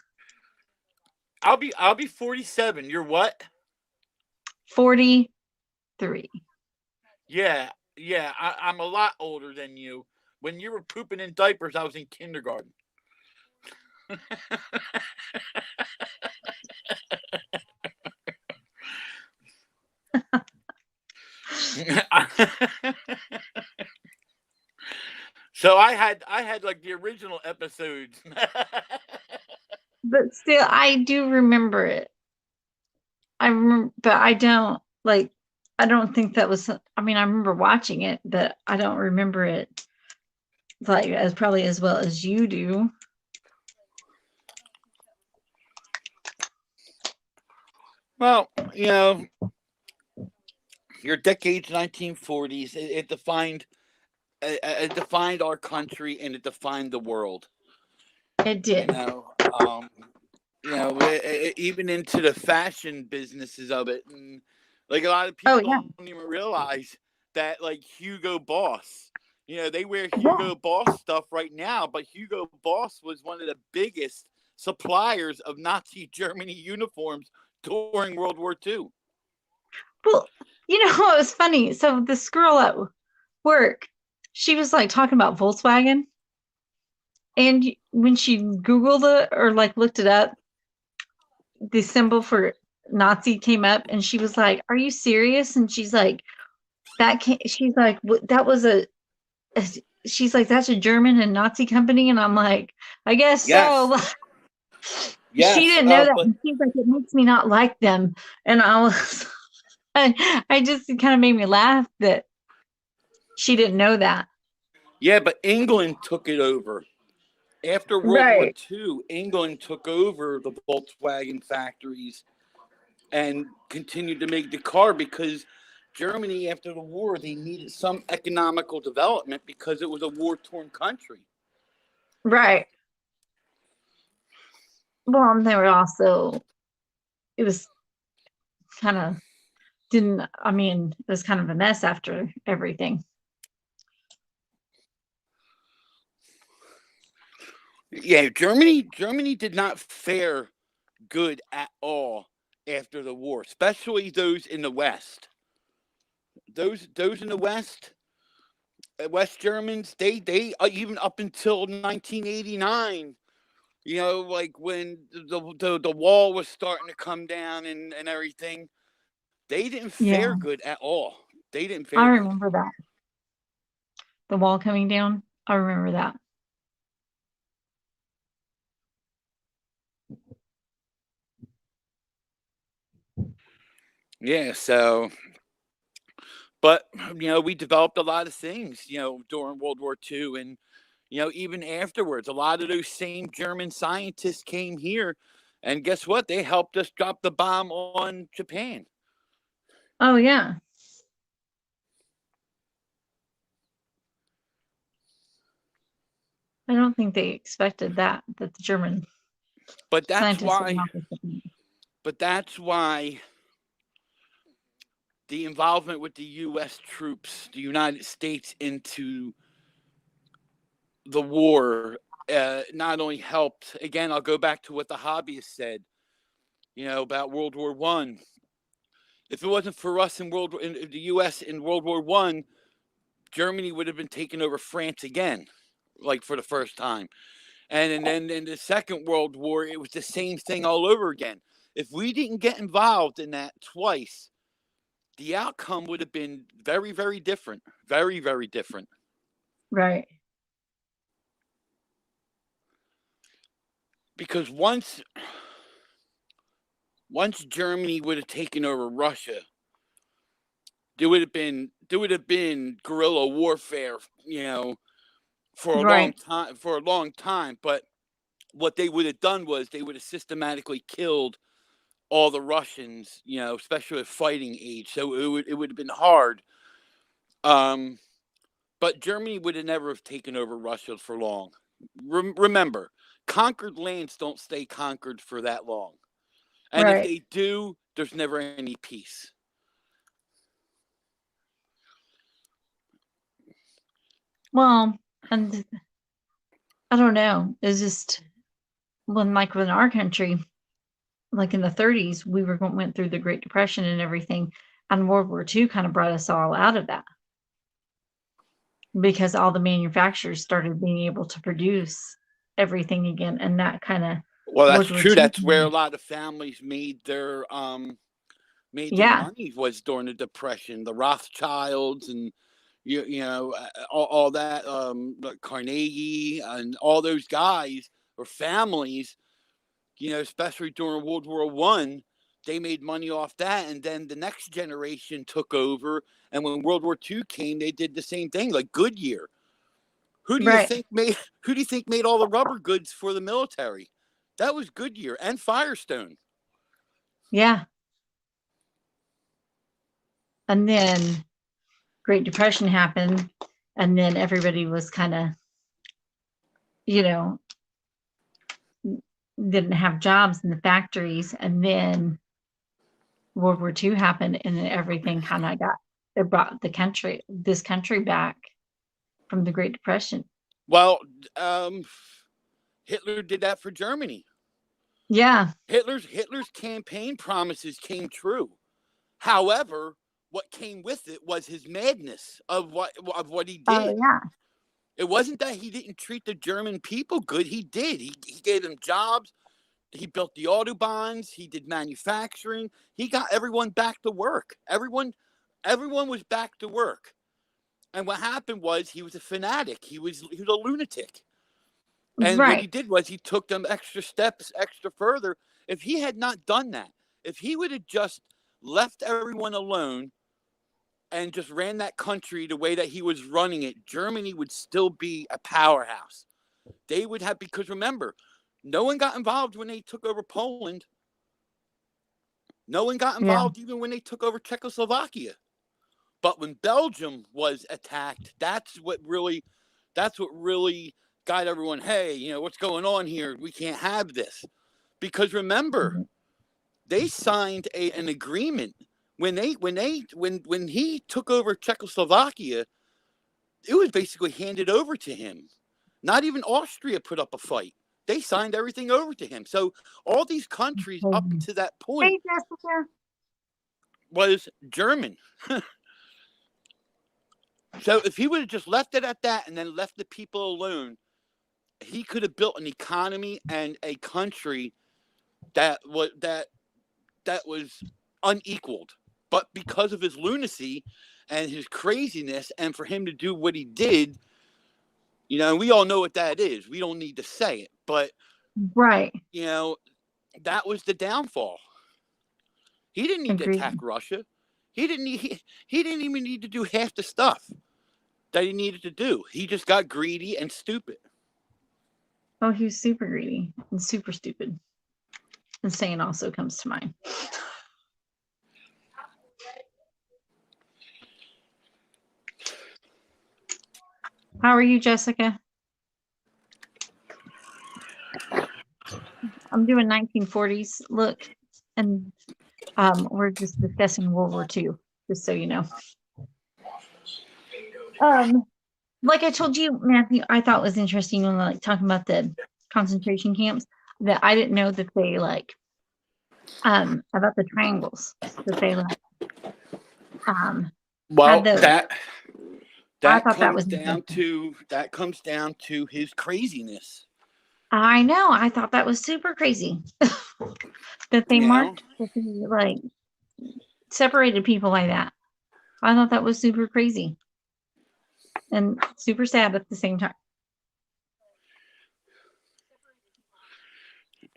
I'll be 47. You're what? 43. Yeah, yeah. I'm a lot older than you. When you were pooping in diapers, I was in kindergarten. So I had like the original episodes. But still I do remember it. I remember, but I don't think that was I remember watching it, but I don't remember it like as probably as well as you do. Well, you know, your decade's 1940s. It defined our country and it defined the world. It You did. know, even into the fashion businesses of it, and like a lot of Oh people yeah. don't even realize that like Hugo Boss. You know, they wear Yeah. Hugo Boss stuff right now, but Hugo Boss was one of the biggest suppliers of Nazi Germany uniforms during World War II. Well, what was funny? So this girl at work, she was like talking about Volkswagen, and when she Googled it or like looked it up, the symbol for Nazi came up, and she was like, "Are you serious?" And she's like, "That can't." She's like, "That was a." She's like, "That's a German and Nazi company," and I'm like, "I guess Yes, so." She yes, didn't know that, but and she's like, "It makes me not like them," and I was, I just it kind of made me laugh that she didn't know that. yeah, but England took it over. After World War Right. II, England took over the Volkswagen factories and continued to make the car because Germany, after the war, they needed some economical development because it was a war torn country. Right. Well, and they were also, it was kind of, didn't, it was kind of a mess after everything. Yeah, Germany did not fare good at all after the war, especially those in the West. Those in the West, West Germans, they even up until 1989, you know, like when the wall was starting to come down and everything, they didn't fare Yeah. good at all. They didn't I fare good. remember that. The wall coming down. I remember that. Yeah, so, but, we developed a lot of things, during World War II. And, even afterwards, a lot of those same German scientists came here. And guess what? They helped us drop the bomb on Japan. Oh yeah. I don't think they expected that the German But that's scientists would why, help us. but that's why the involvement with the U.S. troops, the United States, into the war, not only helped. Again, I'll go back to what the hobbyists said, about World War One. If it wasn't for us in the U.S. in World War One, Germany would have been taking over France again, like for the first time. And then in the Second World War, it was the same thing all over again. If we didn't get involved in that twice, the outcome would have been very, very different. Very, very different. Right. Because once Germany would have taken over Russia, there would have been guerrilla warfare, for a long Right. time. But what they would have done was they would have systematically killed all the Russians, especially at fighting age. So it would have been hard. But Germany would have never have taken over Russia for long. Remember, conquered lands don't stay conquered for that long. And if Right. they do, there's never any peace. Well, and I don't know. It's just when our country, like in the 30s, went through the Great Depression and everything, and World War II kind of brought us all out of that because all the manufacturers started being able to produce everything again, and that kind of Well, that's World War true. II. That's where a lot of families made their Yeah. money, was during the Depression. The Rothschilds and all that, Carnegie and all those guys or families, especially during World War One, they made money off that, and then the next generation took over. And when World War II came, they did the same thing, like Goodyear. Who do you Right. think made Who do you think made all the rubber goods for the military? That was Goodyear and Firestone. Yeah. And then Great Depression happened, and then everybody was kind of, you know, didn't have jobs in the factories, and then World War II happened, and then everything kind of it brought this country back from the Great Depression. Well, Hitler did that for Germany. Yeah. Hitler's campaign promises came true. However, what came with it was his madness of what he Oh did. yeah. It wasn't that he didn't treat the German people good. He did. He gave them jobs. He built the autobahns. He did manufacturing. He got everyone back to work. Everyone was back to work. And what happened was he was a fanatic. He was a lunatic. And what he Right. did was he took them extra steps, extra further. If he had not done that, if he would have just left everyone alone and just ran that country the way that he was running it, Germany would still be a powerhouse. They would have, because remember, no one got involved when they took over Poland. No one got Yeah. involved even when they took over Czechoslovakia. But when Belgium was attacked, that's what really got everyone, hey, what's going on here? We can't have this. Because remember, they signed an agreement when he took over Czechoslovakia. It was basically handed over to him. Not even Austria put up a fight. They signed everything over to him. So all these countries up to that point Hey, Jessica. was German. So if he would have just left it at that and then left the people alone, he could have built an economy and a country that was unequaled. But because of his lunacy and his craziness, and for him to do what he did, we all know what that is. We don't need to say it, but Right. That was the downfall. He didn't need to Agreed. attack Russia. He didn't even need to do half the stuff that he needed to do. He just got greedy and stupid. Oh, he was super greedy and super stupid. Insane also comes to mind. How are you, Jessica? I'm doing 1940s look, and we're just discussing World War II, just so you know. Like I told you, Matthew, I thought was interesting when talking about the concentration camps, that I didn't know that they about the triangles, that they Well, had those. that I thought that comes was down interesting. to his craziness. I know. I thought that was super crazy that they marked, that they separated people like that. I thought that was super crazy and super sad at the same time.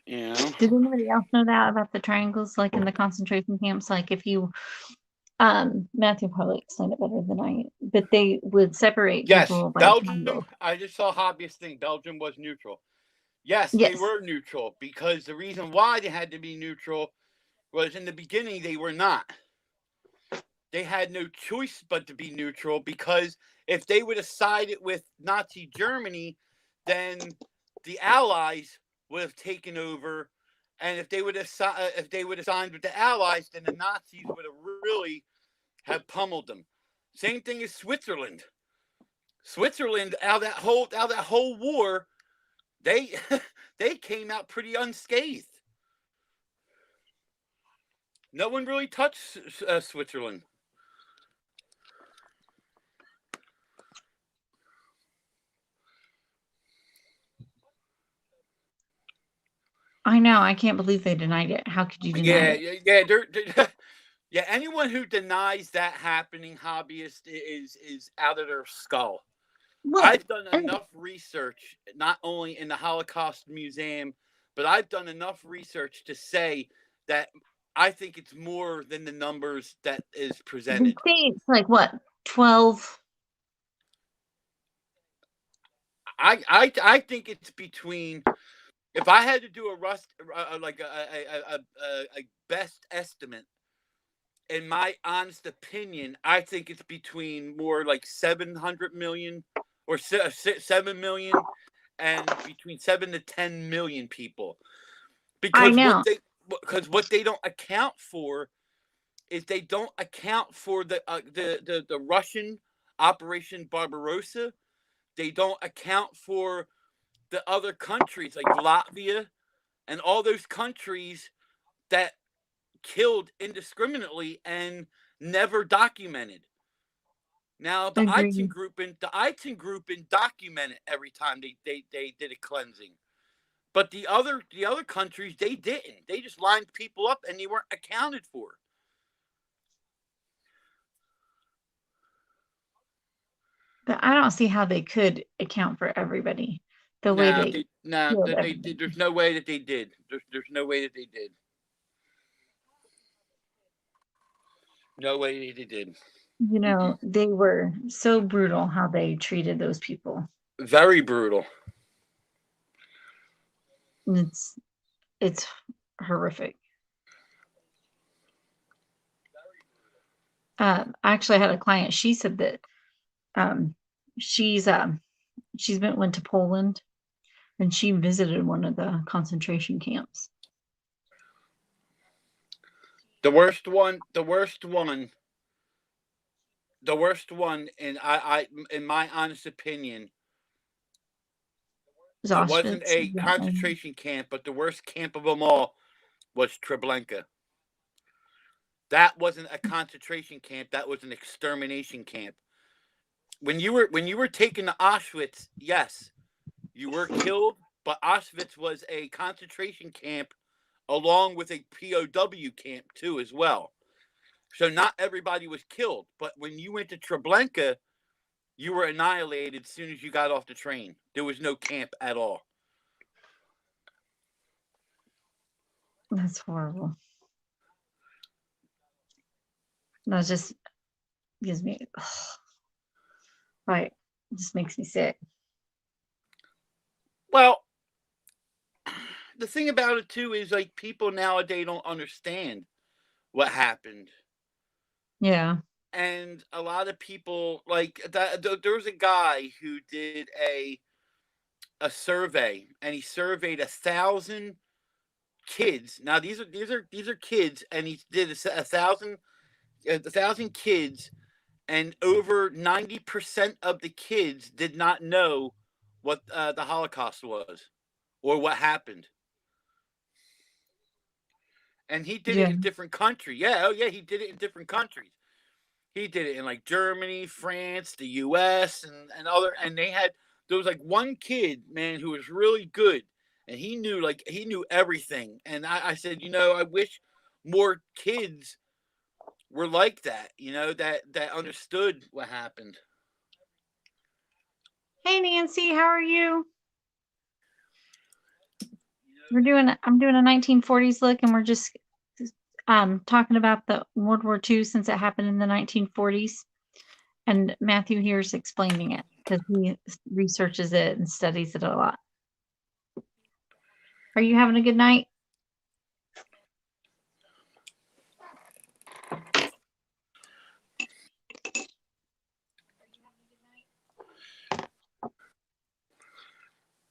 Yeah. Did anybody else know that about the triangles, like in the concentration camps? Like if you, Matthew probably explained it better than I, but they would separate Yes, people by a Belgium. triangle. I just saw hobbyist thing. Belgium was neutral. Yes, they Yes. were neutral because the reason why they had to be neutral was in the beginning they were not. They had no choice but to be neutral because if they would have sided with Nazi Germany, then the Allies would have taken over, and if they would have signed with the Allies, then the Nazis would have really have pummeled them. Same thing as Switzerland. Switzerland out of that whole war, they they came out pretty unscathed. No one really touched Switzerland. I know. I can't believe they denied it. How could you deny it? Yeah. Anyone who denies that happening, hobbyist, is out of their skull. Well, I've done enough research, not only in the Holocaust Museum, but I've done enough research to say that I think it's more than the numbers that is they presented. say it's like what, 12? I think it's between. If I had to do like a best estimate, in my honest opinion, I think it's between more like 700 million or 7 million and between 7 to 10 million people. I Because know. what they don't account for is they don't account for the Russian Operation Barbarossa. They don't account for the other countries like Latvia and all those countries that killed indiscriminately and never documented. Now Agreed. the Eichen grouping documented every time they did a cleansing. But the other countries they didn't. They just lined people up and they weren't accounted for. But I don't see how they could account for everybody the way No, they killed everybody. there's no way that they did. There's no way that they did. No way they did. They were so brutal how they treated those people. Very brutal. And it's horrific. I actually had a client. She said that um, she's went to Poland, and she visited one of the concentration camps. The worst one. In my honest opinion, Is it wasn't Auschwitz? a concentration camp, but the worst camp of them all was Treblinka. That wasn't a concentration camp. That was an extermination camp. When you were taken to Auschwitz, yes, you were killed, but Auschwitz was a concentration camp along with a POW camp too, as well. So not everybody was killed, but when you went to Treblinka, you were annihilated as soon as you got off the train. There was no camp at all. That's horrible. That just gives me, right, it just makes me sick. Well, the thing about it too is like people nowadays don't understand what happened. Yeah. And a lot of people like that. There was a guy who did a survey, and he surveyed 1,000 kids. Now these are kids, and he did a thousand kids, and over 90% of the kids did not know what the Holocaust was or what happened. And he did it Yeah. in different countries. Yeah, oh yeah, he did it in different countries. He did it in like Germany, France, the U.S., and other. And there was like one kid, man, who was really good, and he knew everything. And I said, I wish more kids were like that. That understood what happened. Hey, Nancy, how are you? I'm doing a 1940s look, and we're just talking about the World War II since it happened in the 1940s. And Matthew here is explaining it because he researches it and studies it a lot. Are you having a good night?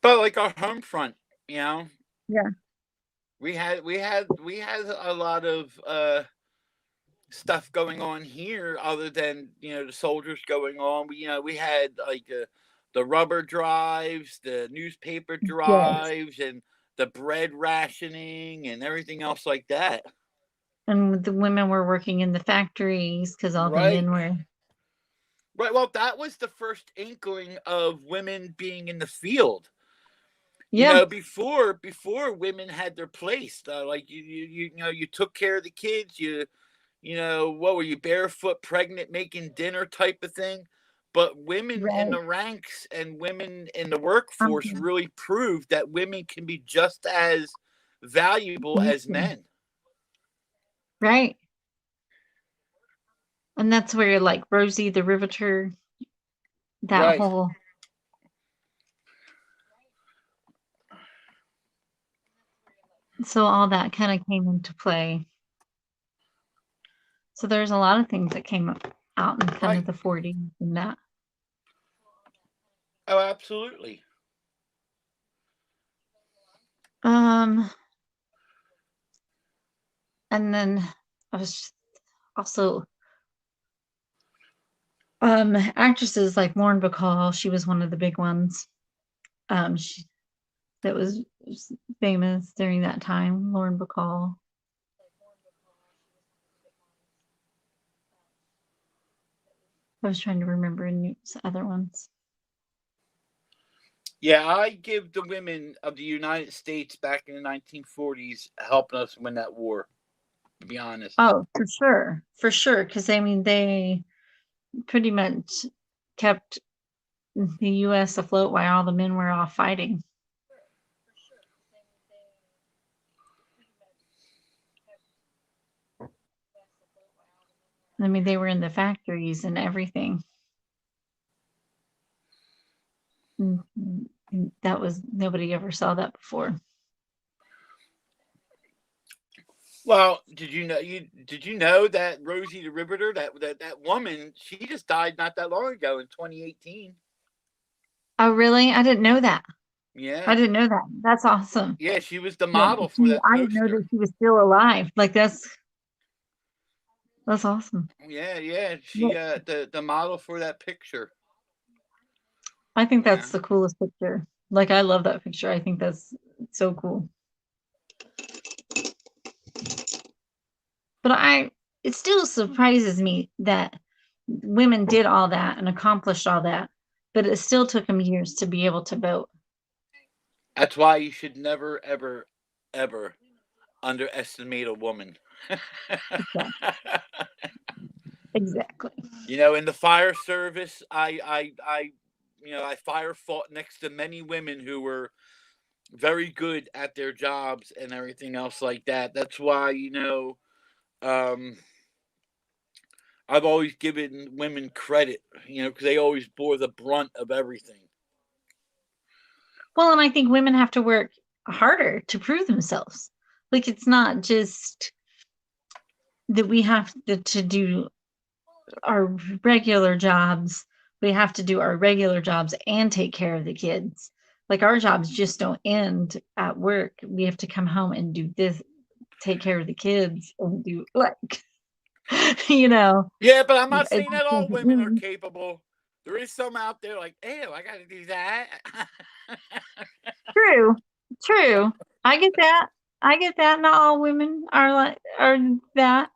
But like our home front, you know, Yeah. we had a lot of stuff going on here other than the soldiers going on. We had like the rubber drives, the newspaper Yes. drives, and the bread rationing and everything else like that. And the women were working in the factories because all the Right. men were. Right. Well, that was the first inkling of women being in the field. Yeah. Before women had their place. Like you took care of the kids. What were you, barefoot, pregnant, making dinner type of thing? But women in Right. the ranks and women in the workforce really proved that women can be just as valuable as Useful. men. Right. And that's where like Rosie the Riveter, that Right. whole, so all that kind of came into play. So there's a lot of things that came out in kind of Right. the 40s and that. Oh, absolutely. Um, and then I was also actresses like Lauren Bacall, she was one of the big ones. She that was famous during that time, Lauren Bacall. I was trying to remember other ones. Yeah, I give the women of the United States back in the 1940s helping us win that war, to be honest. Oh, for sure, because I mean they pretty much kept the U.S. afloat while all the men were off fighting. I mean, they were in the factories and everything. And that was nobody ever saw that before. Well, did you know that Rosie the Riveter, that woman, she just died not that long ago in 2018. Oh, really? I didn't know that. I Yeah. didn't know that. That's awesome. Yeah, she was the That model for that I didn't know poster. that she was still alive. Like that's awesome. Yeah, yeah. She Look, the model for that picture. I think Yeah. that's the coolest picture. Like I love that picture. I think that's so cool. But it still surprises me that women did all that and accomplished all that, but it still took them years to be able to vote. That's why you should never ever ever underestimate a woman. Exactly. In the fire service, I fire fought next to many women who were very good at their jobs and everything else like that. That's why, um, I've always given women credit, because they always bore the brunt of everything. Well, and I think women have to work harder to prove themselves. Like, it's not just that we have to do our regular jobs. We have to do our regular jobs and take care of the kids. Like, our jobs just don't end at work. We have to come home and do this, take care of the kids, and do like, you know, Yeah, but I'm not it saying that all doesn't women are mean capable. There is some out there like, ew, I got to do that. true, true. I get that. I get that. Not all women are that.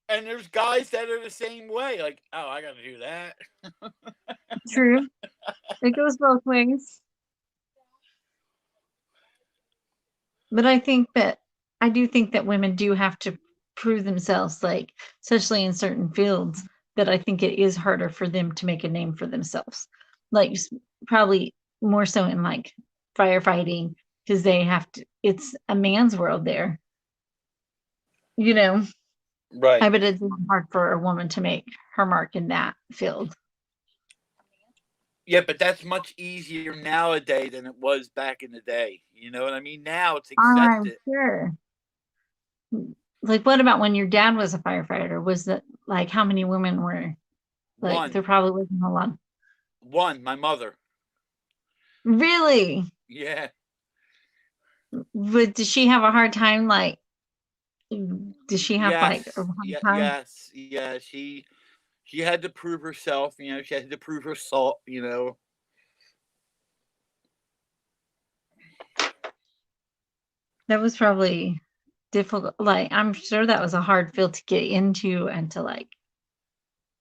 And there's guys that are the same way. Like, oh, I got to do that. True. It goes both ways. But I do think that women do have to prove themselves, like, especially in certain fields, that I think it is harder for them to make a name for themselves. Like, probably more so in like firefighting, because they have to, it's a man's world there. You know, I Right. bet it's hard for a woman to make her mark in that field. Yeah, but that's much easier nowadays than it was back in the day. You know what I mean? Now it's I'm accepted. sure. Like, what about when your dad was a firefighter? Was that like how many women were like One, there probably wasn't a lot. my mother. Really? Yeah. But did she have a hard time? Like, did she have like a Yes. hard Yeah. time? Yes. Yeah. She had to prove herself. She had to prove her salt. That was probably difficult. Like, I'm sure that was a hard field to get into and to like,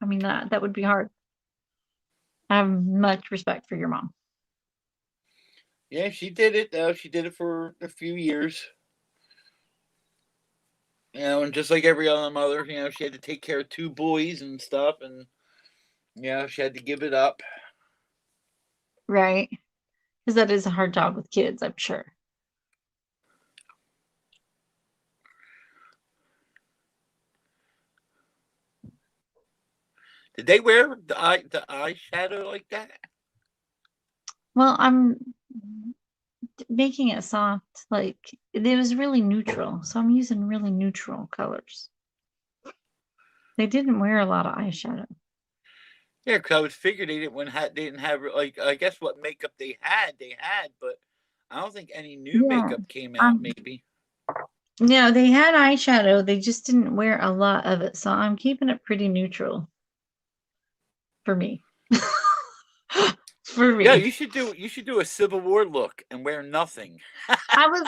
I mean, that would be hard. I have much respect for your mom. Yeah, she did it though. She did it for a few years. And just like every other mother, she had to take care of two boys and stuff, and she had to give it up. Right? Because that is a hard job with kids, I'm sure. Did they wear the eyeshadow like that? Well, I'm making it soft. Like, it was really neutral. So I'm using really neutral colors. They didn't wear a lot of eyeshadow. Yeah, because I was figured they didn't have like I guess what makeup they had, but I don't think any new Yeah. makeup came out. Um, Maybe. no, they had eyeshadow. They just didn't wear a lot of it. So I'm keeping it pretty neutral for me. For Yeah, me. you should do a Civil War look and wear nothing. I was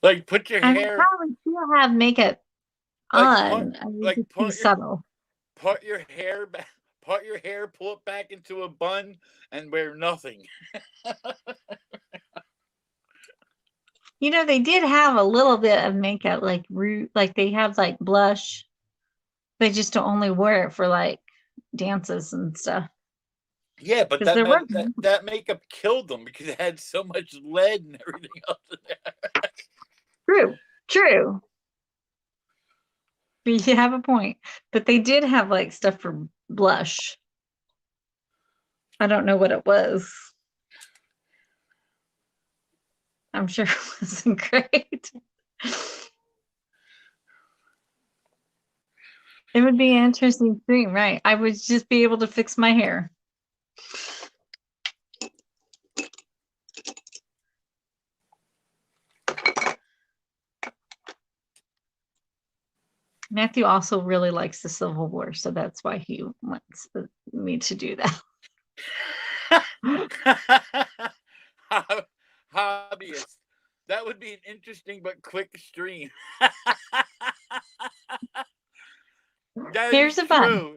Like put your I would hair probably still have makeup like put on. I would like just be subtle. put your hair back, put your hair, pull it back into a bun, and wear nothing. You know, they did have a little bit of makeup, like like they have like blush. They just don't only wear it for like dances and stuff. Yeah, but Because there was that makeup killed them because it had so much lead and everything else in there. true, true. But you have a point. But they did have like stuff for blush. I don't know what it was. I'm sure it wasn't great. It would be an interesting thing, right? I would just be able to fix my hair. Matthew also really likes the Civil War, so that's why he wants me to do that. Hobbyist. That would be an interesting but quick stream. That Here's is a bun. true.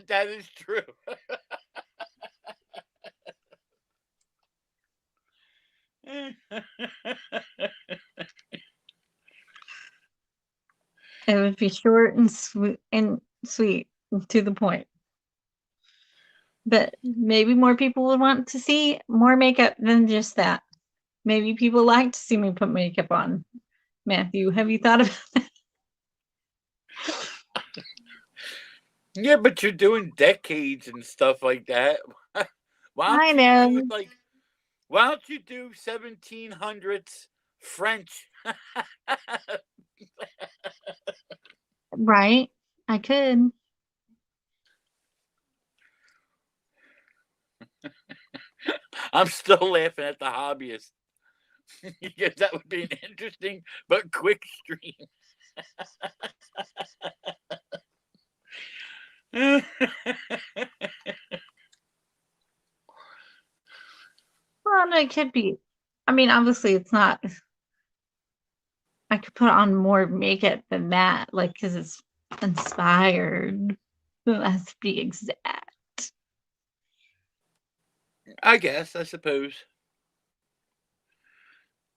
That is true. It would be short and sweet to the point. But maybe more people would want to see more makeup than just that. Maybe people like to see me put makeup on. Matthew, have you thought about that? Yeah, but you're doing decades and stuff like that. Why I don't you do know, it like? Why don't you do 1700s French? right? I could. I'm still laughing at the hobbyist because that would be an interesting but quick stream. Well, no, it could be. I mean, obviously, it's not. I could put on more makeup than that, like, because it's inspired. It has to be exact. I guess, I suppose.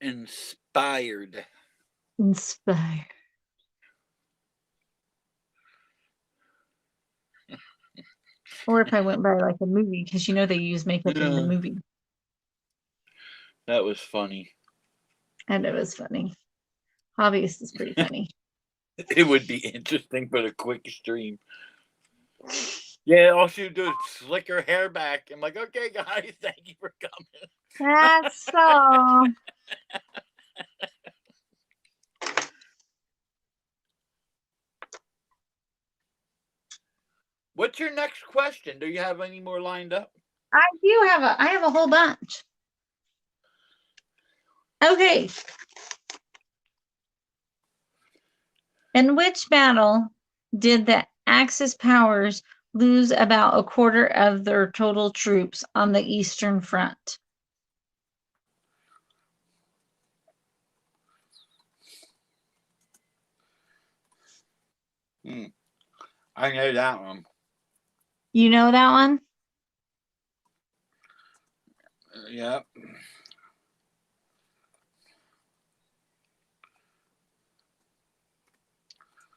Inspired. Inspired. Or if I went by like a movie, because you know they use makeup in the Yeah, movie. that was funny. And it was funny. Hobbyist is pretty funny. It would be interesting for the quick stream. Yeah, all she would do is slick her hair back. I'm like, okay, guys, thank you for coming. That's so. What's your next question? Do you have any more lined up? I have a whole bunch. Okay. In which battle did the Axis powers lose about a quarter of their total troops on the Eastern Front? I know that one. You know that one? Yep.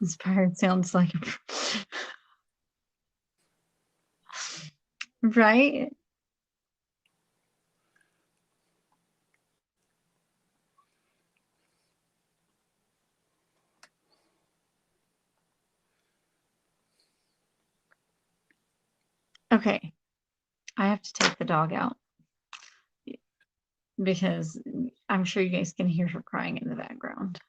This part sounds like right? Okay. I have to take the dog out because I'm sure you guys can hear her crying in the background.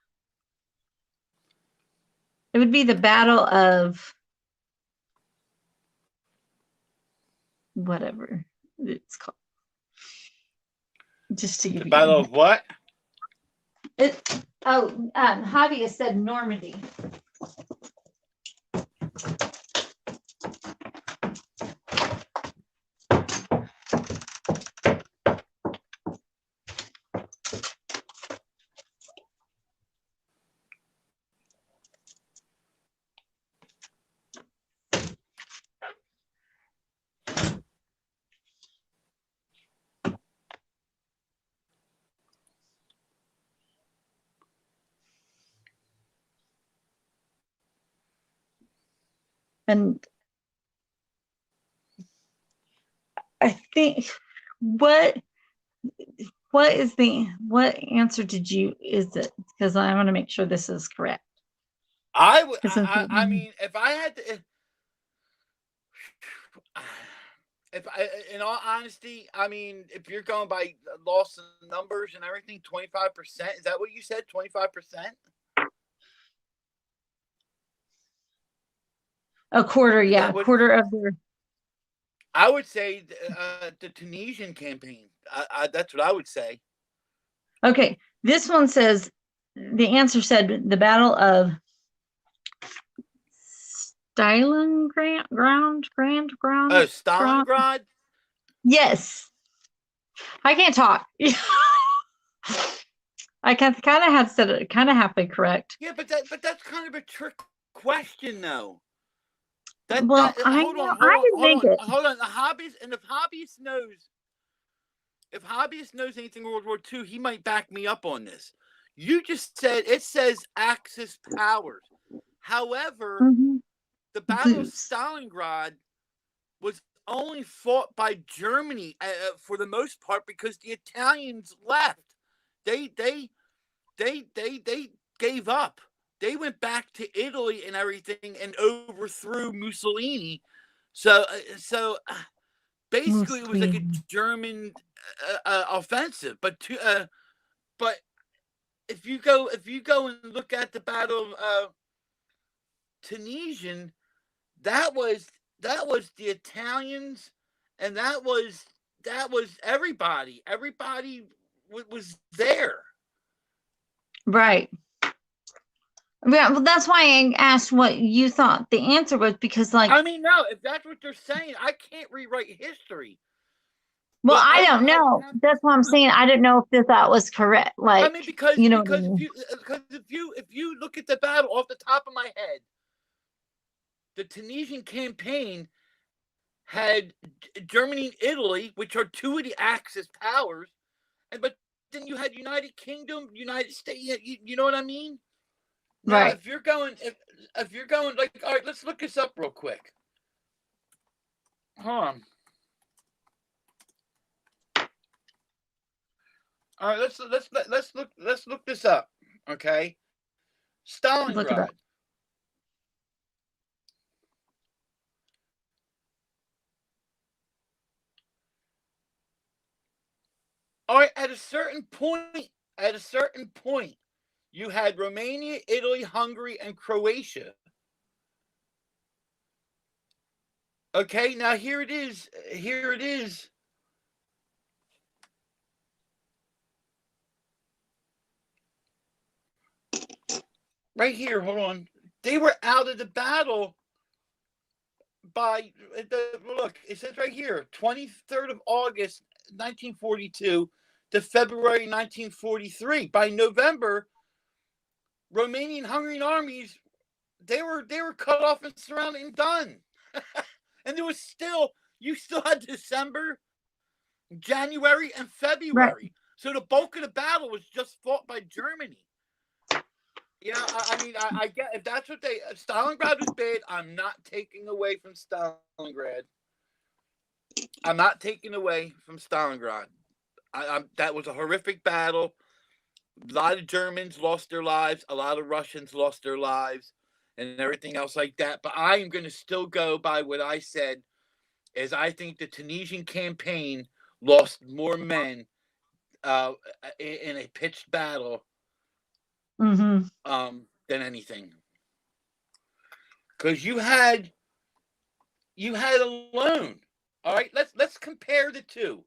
It would be the Battle of whatever it's called. Just to give The you Battle of what? Javier said Normandy. And I think what what answer did you is it? Because I want to make sure this is correct. I would. I Important. mean, if I had to, if I, in all honesty, I mean, if you're going by loss of numbers and everything, 25%. Is that what you said? 25%? A quarter, Is yeah, that a what? quarter of their. I would say the Tunisian campaign. That's what I would say. Okay, this one says the answer said the Battle of Stalingrad, Oh, ground. Stalingrad. Yes, I can't talk. I kind of had said it kind of halfway correct. Yeah, but that's kind of a trick question, though. Well, I Hold know on, hold I on, didn't hold think on, it. hold on. The hobbyist, and if hobbyist knows anything World War II, he might back me up on this. You just said it says Axis powers. However, Mhm. the Battle of Lose. Stalingrad was only fought by Germany for the most part because the Italians left. They gave up. They went back to Italy and everything and overthrew Mussolini. So basically it was like a Mussolini. German offensive. But if you go and look at the Battle of Tunisian, that was the Italians, and that was everybody. Everybody was there. Right. Yeah, well, that's why I asked what you thought the answer was because, like, I mean, no, if that's what they're saying, I can't rewrite history. well, But I don't know. That's what I'm saying. I didn't know if this thought was correct. I Like, mean, you know what I mean? if you look at the battle off the top of my head, the Tunisian campaign had Germany and Italy, which are two of the Axis powers, but then you had United Kingdom, United States. You know what I mean? Now, Right. if you're going like, all right, let's look this up real quick. Hold on. All right, let's look this up. Okay, Look it Stalingrad. up. All right, at a certain point, you had Romania, Italy, Hungary, and Croatia. Okay, now here it is. Here it is. Right here. Hold on. They were out of the battle by look. It says right here, 23rd of August, 1942 to February 1943. By November, Romanian Hungarian armies they were cut off and surrounded and done. And there was still you still had December, January, and Right. February. So the bulk of the battle was just fought by Germany. Yeah, I mean, I get if that's what they Stalingrad was bad. I'm not taking away from Stalingrad. I'm not taking away from Stalingrad. That was a horrific battle. A lot of Germans lost their lives. A lot of Russians lost their lives, and everything else like that. But I am going to still go by what I said. Is I think the Tunisian campaign lost more men in a pitched battle Mm-hmm. than anything, because you had a loan. All right, let's compare the two.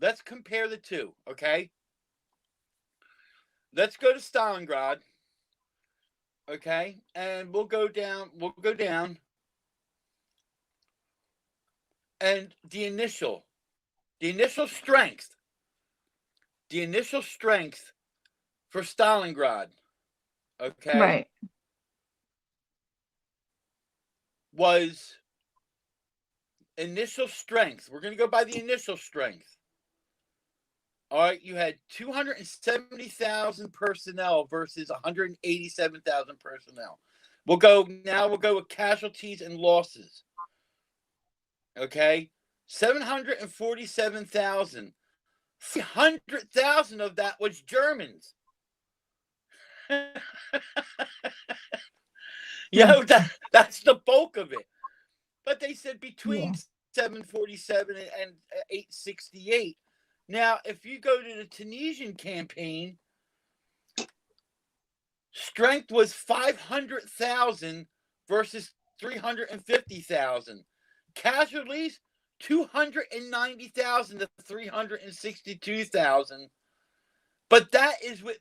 Let's compare the two. Okay, let's go to Stalingrad. Okay, and we'll go down. We'll go down, and the initial strength, the initial strength for Stalingrad. Okay, Right. was initial strength. We're going to go by the initial strength. All right, you had 270,000 personnel versus 187,000 personnel. We'll go with casualties and losses. Okay, 747,000. 300,000 of that was Germans. That's the bulk of it. But they said between Yeah. 747 and 868. Now, if you go to the Tunisian campaign, strength was 500,000 versus 350,000. Casualties 290,000 to 362,000. But that is with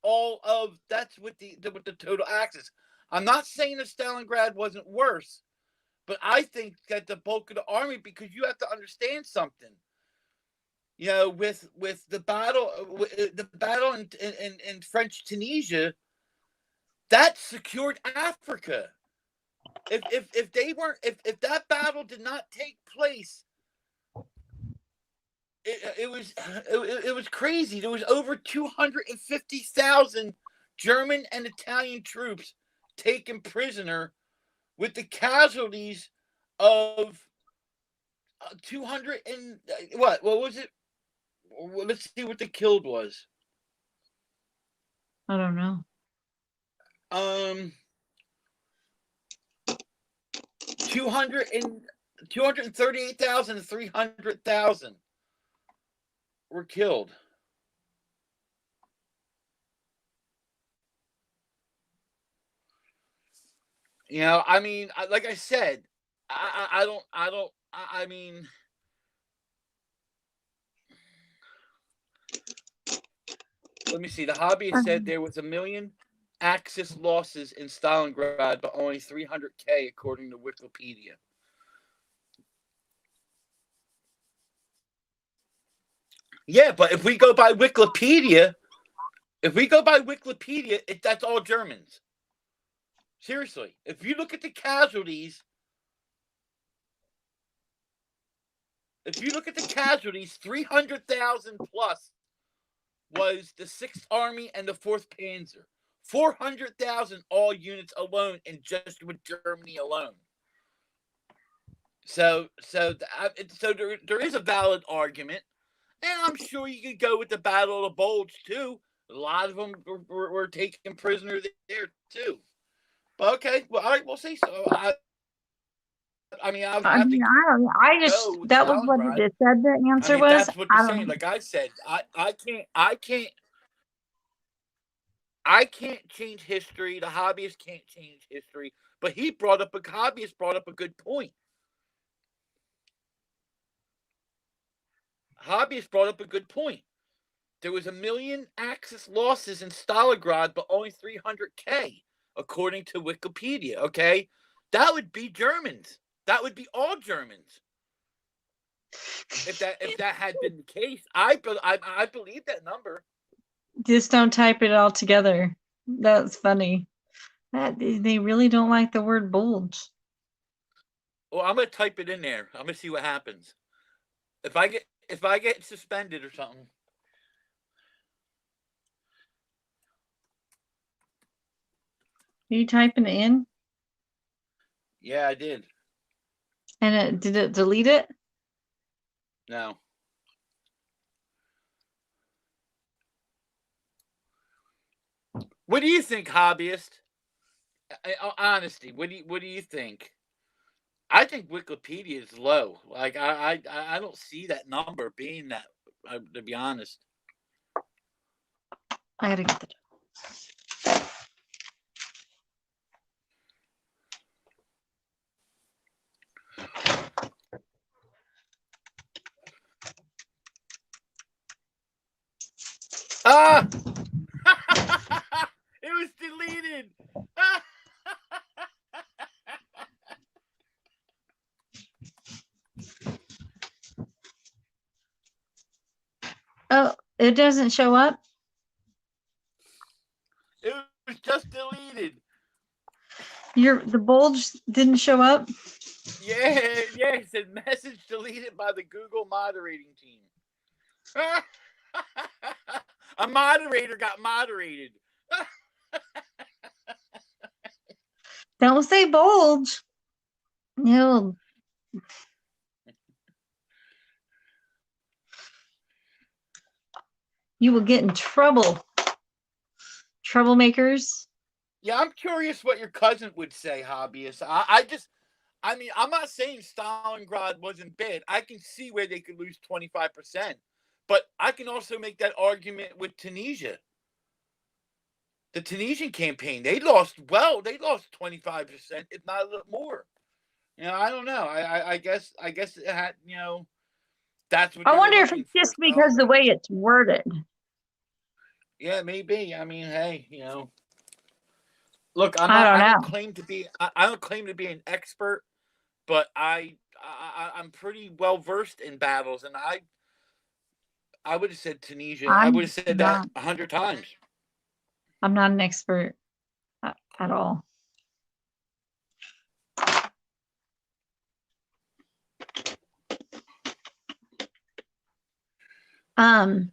all of that's with the total Axis. I'm not saying that Stalingrad wasn't worse, but I think that the bulk of the army, because you have to understand something. You know, with the battle in French Tunisia, that secured Africa. if they weren't if that battle did not take place, it was crazy. There was over 250,000 German and Italian troops taken prisoner, with the casualties of 200 and what was it? Let's see what the killed was. I don't know. 238,000 to 300,000 were killed. You know, I mean, like I said, I mean, let me see. The hobbyist said there was 1 million Axis losses in Stalingrad, but only 300K according to Wikipedia. Yeah, but if we go by Wikipedia, that's all Germans. Seriously, if you look at the casualties, 300,000 plus was the 6th Army and the 4th Panzer. 400,000 all units alone, and just with Germany alone. So there is a valid argument, and I'm sure you could go with the Battle of the Bulge too. A lot of them were taken prisoner there too. But okay, well, all right, we'll see. So I I mean, I just, that was what it said the answer was. That's what you're saying. Like I said, I can't change history. The hobbyist can't change history. But hobbyist brought up a good point. Hobbyist brought up a good point. There was 1 million Axis losses in Stalingrad, but only 300K, according to Wikipedia. Okay, that would be Germans. That would be all Germans. If that had been the case, I believe that number. Just don't type it all together. That's funny. They really don't like the word bulge. Well, I'm gonna type it in there. I'm gonna see what happens. If I get suspended or something. Are you typing it in? Yeah, I did. And did it delete it? No. What do you think, hobbyist? Honesty. What do you think? I think Wikipedia is low. Like I don't see that number being that. To be honest. I gotta get the. Ah! It was deleted. Oh, it doesn't show up? It was just deleted. The bulge didn't show up? Yeah, it said message deleted by the Google moderating team. A moderator got moderated. Don't say bulge. No. You will get in trouble. Troublemakers. Yeah, I'm curious what your cousin would say, hobbyist. I'm not saying Stalingrad wasn't bad. I can see where they could lose 25%. But I can also make that argument with Tunisia. The Tunisian campaign, they lost 25%, if not a little more. I don't know. I guess it had, that's what I wonder if it's just because the way it's worded. Yeah, maybe. I mean, hey, look, I don't claim to be an expert, but I'm pretty well versed in battles, and I would have said Tunisia. I would have said that 100 times. I'm not an expert at all. Um,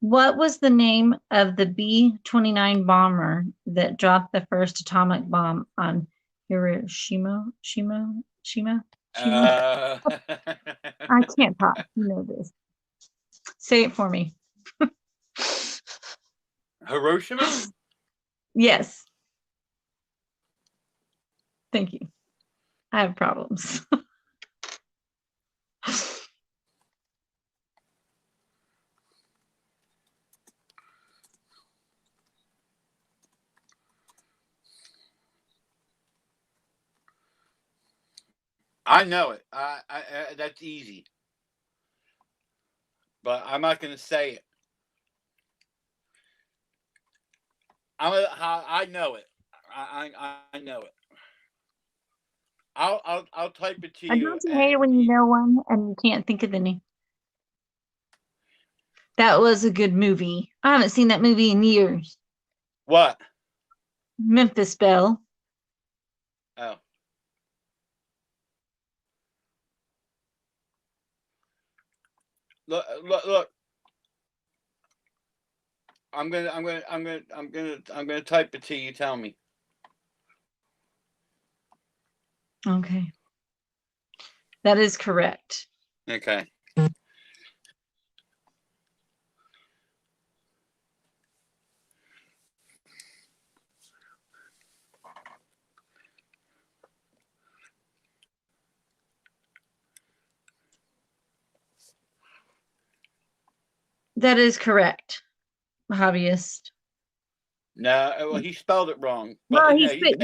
what was the name of the B-29 bomber that dropped the first atomic bomb on Hiroshima? Shima? Uh, I can't talk. You know this. Say it for me. Hiroshima? Yes. Thank you. I have problems. I know it. That's easy, but I'm not going to say it. I know it. I know it. I'll type it to I you, don't you hate it and when you know one and you can't think of the name? That was a good movie. I haven't seen that movie in years. what? Memphis Belle. Oh, look. I'm gonna type it to you. Tell me. Okay. That is correct. Okay. That is correct. Hobbyist. No, well, he spelled it wrong, but Well, no, he's the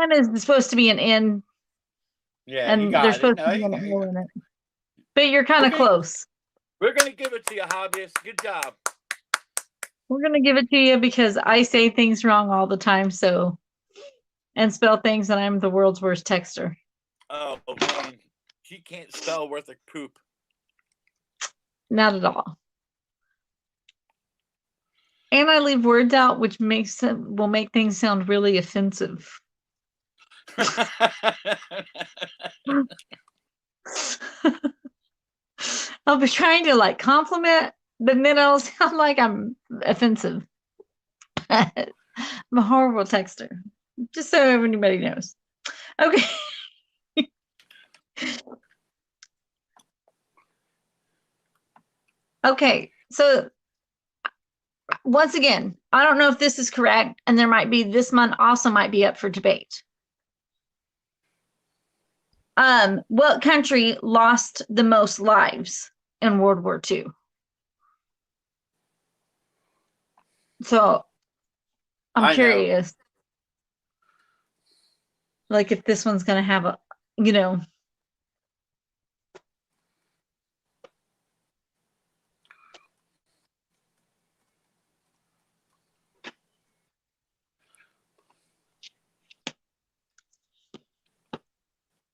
N is supposed to be an N, yeah, he and there's got it. supposed to No, be an O in it. But you're kind we're of gonna close. we're gonna give it to you, hobbyist. Good job. We're gonna give it to you because I say things wrong all the time, so and spell things, and I'm the world's worst texter. Oh man, she can't spell worth a poop. Not at all. And I leave words out, which will make things sound really offensive. I'll be trying to like compliment, but then it'll sound like I'm offensive. I'm a horrible texter, just so everybody knows. Okay. Okay. So once again, I don't know if this is correct, and this one also might be up for debate. What country lost the most lives in World War II? So I'm I know. curious, like if this one's gonna have a, you know,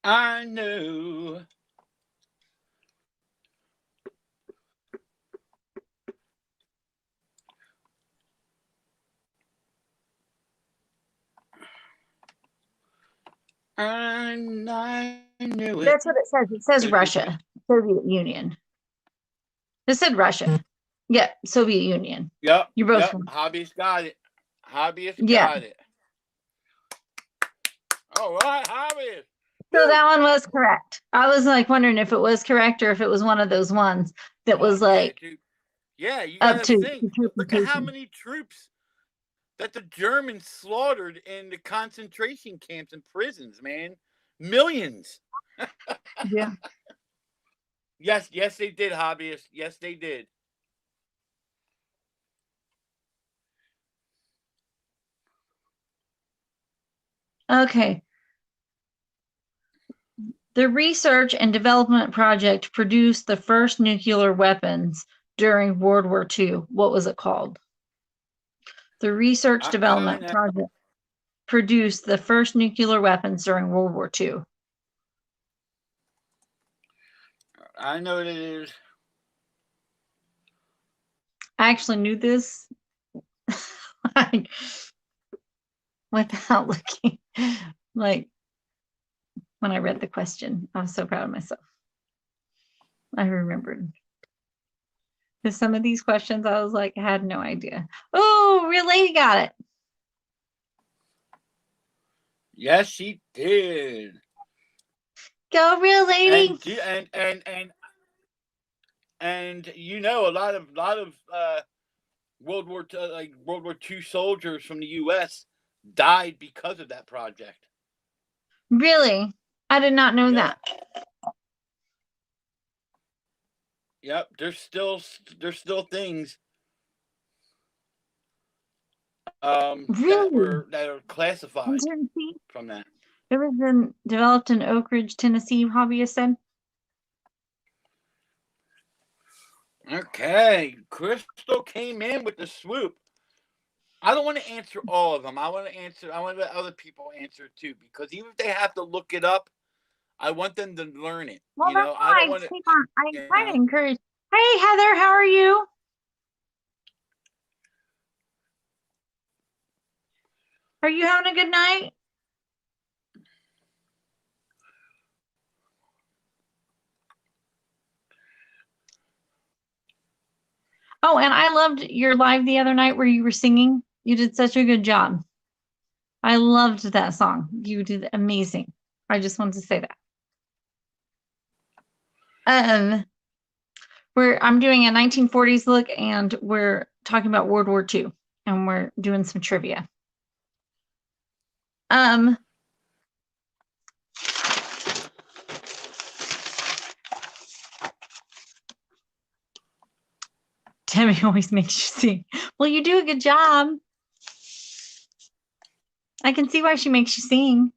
I know. I knew it. that's what it says. It says Russia, Soviet Union. It said Russia. Yeah, Soviet Union. Yep, You're both yep. wrong. Hobbyist got it. Hobbyist Yeah. got it. All right, hobbyist. So Woo! that one was correct. I was like wondering if it was correct or if it was one of those ones that Oh was yeah, like dude. Yeah, you up gotta to think. Look at how interpretation. many troops that the Germans slaughtered in the concentration camps and prisons, man. Millions. Yeah. Yes, they did, hobbyist. Yes, they did. Okay. The research and development project produced the first nuclear weapons during World War II. What was it called? The research I development know. project produced the first nuclear weapons during World War II. I know what it is. I actually knew this like without looking. Like when I read the question, I was so proud of myself. I remembered. Because some of these questions I was like, I had no idea. Oh, real lady got it. Yes, she did. Go, real lady. And you know, a lot of World War II soldiers from the U.S. died because of that project. Really? I did not know Yep. that. Yep. There's still things Really? that are classified from that. It was developed in Oak Ridge, Tennessee, hobbyist said. Okay, Crystal came in with the swoop. I don't want to answer all of them. I want to let other people answer too, because even if they have to look it up, I want them to learn it. Well, You that's know, I why don't want to. I You try to know, encourage. Hey, Heather, how are you? Are you having a good night? Oh, and I loved your live the other night where you were singing. You did such a good job. I loved that song. You did amazing. I just wanted to say that. I'm doing a 1940s look, and we're talking about World War II, and we're doing some trivia. Tammy always makes you sing. Well, you do a good job. I can see why she makes you sing.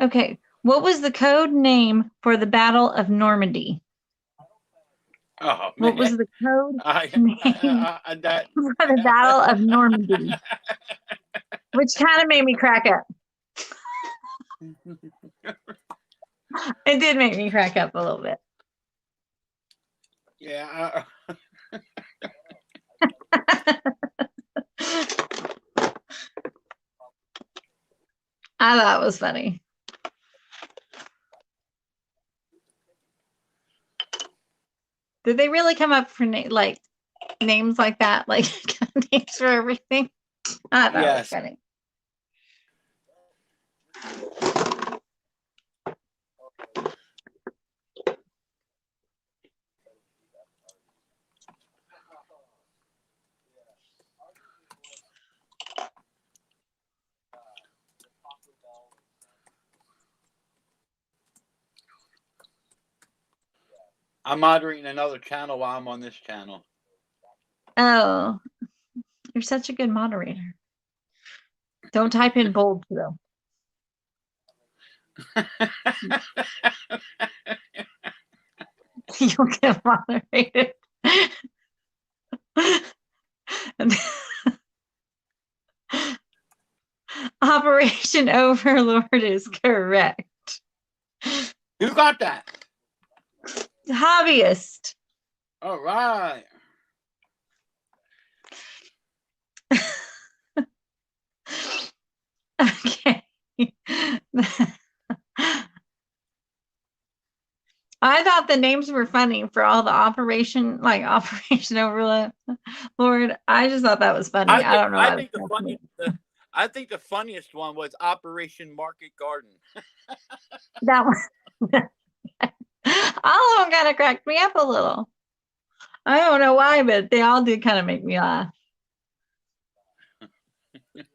Okay, what was the code name for the Battle of Normandy? oh man, What was the code name that. for the Battle of Normandy? Which kind of made me crack up. It did make me crack up a little bit. Yeah. I thought it was funny. Did they really come up for names like that? Like names for everything? I thought it was Yes. funny. I'm moderating another channel while I'm on this channel. Oh, you're such a good moderator. Don't type in bold though. You'll get moderated. Operation Overlord is correct. Who got that? Hobbyist. All right. Okay. I thought the names were funny for all the Operation Overlord. Lord, I just thought that was funny. I don't know. I think the funniest one was Operation Market Garden. That one. All of them kind of cracked me up a little. I don't know why, but they all did kind of make me laugh.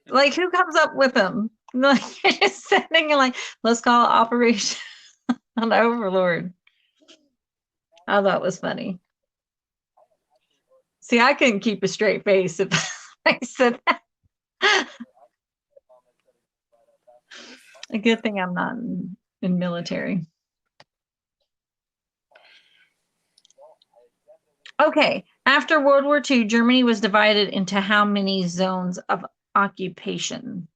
Like, who comes up with them? Like, you're just sitting and like, let's call it Operation Overlord. I thought it was funny. See, I couldn't keep a straight face if I said that. A good thing I'm not in military. Okay, after World War II, Germany was divided into how many zones of occupation?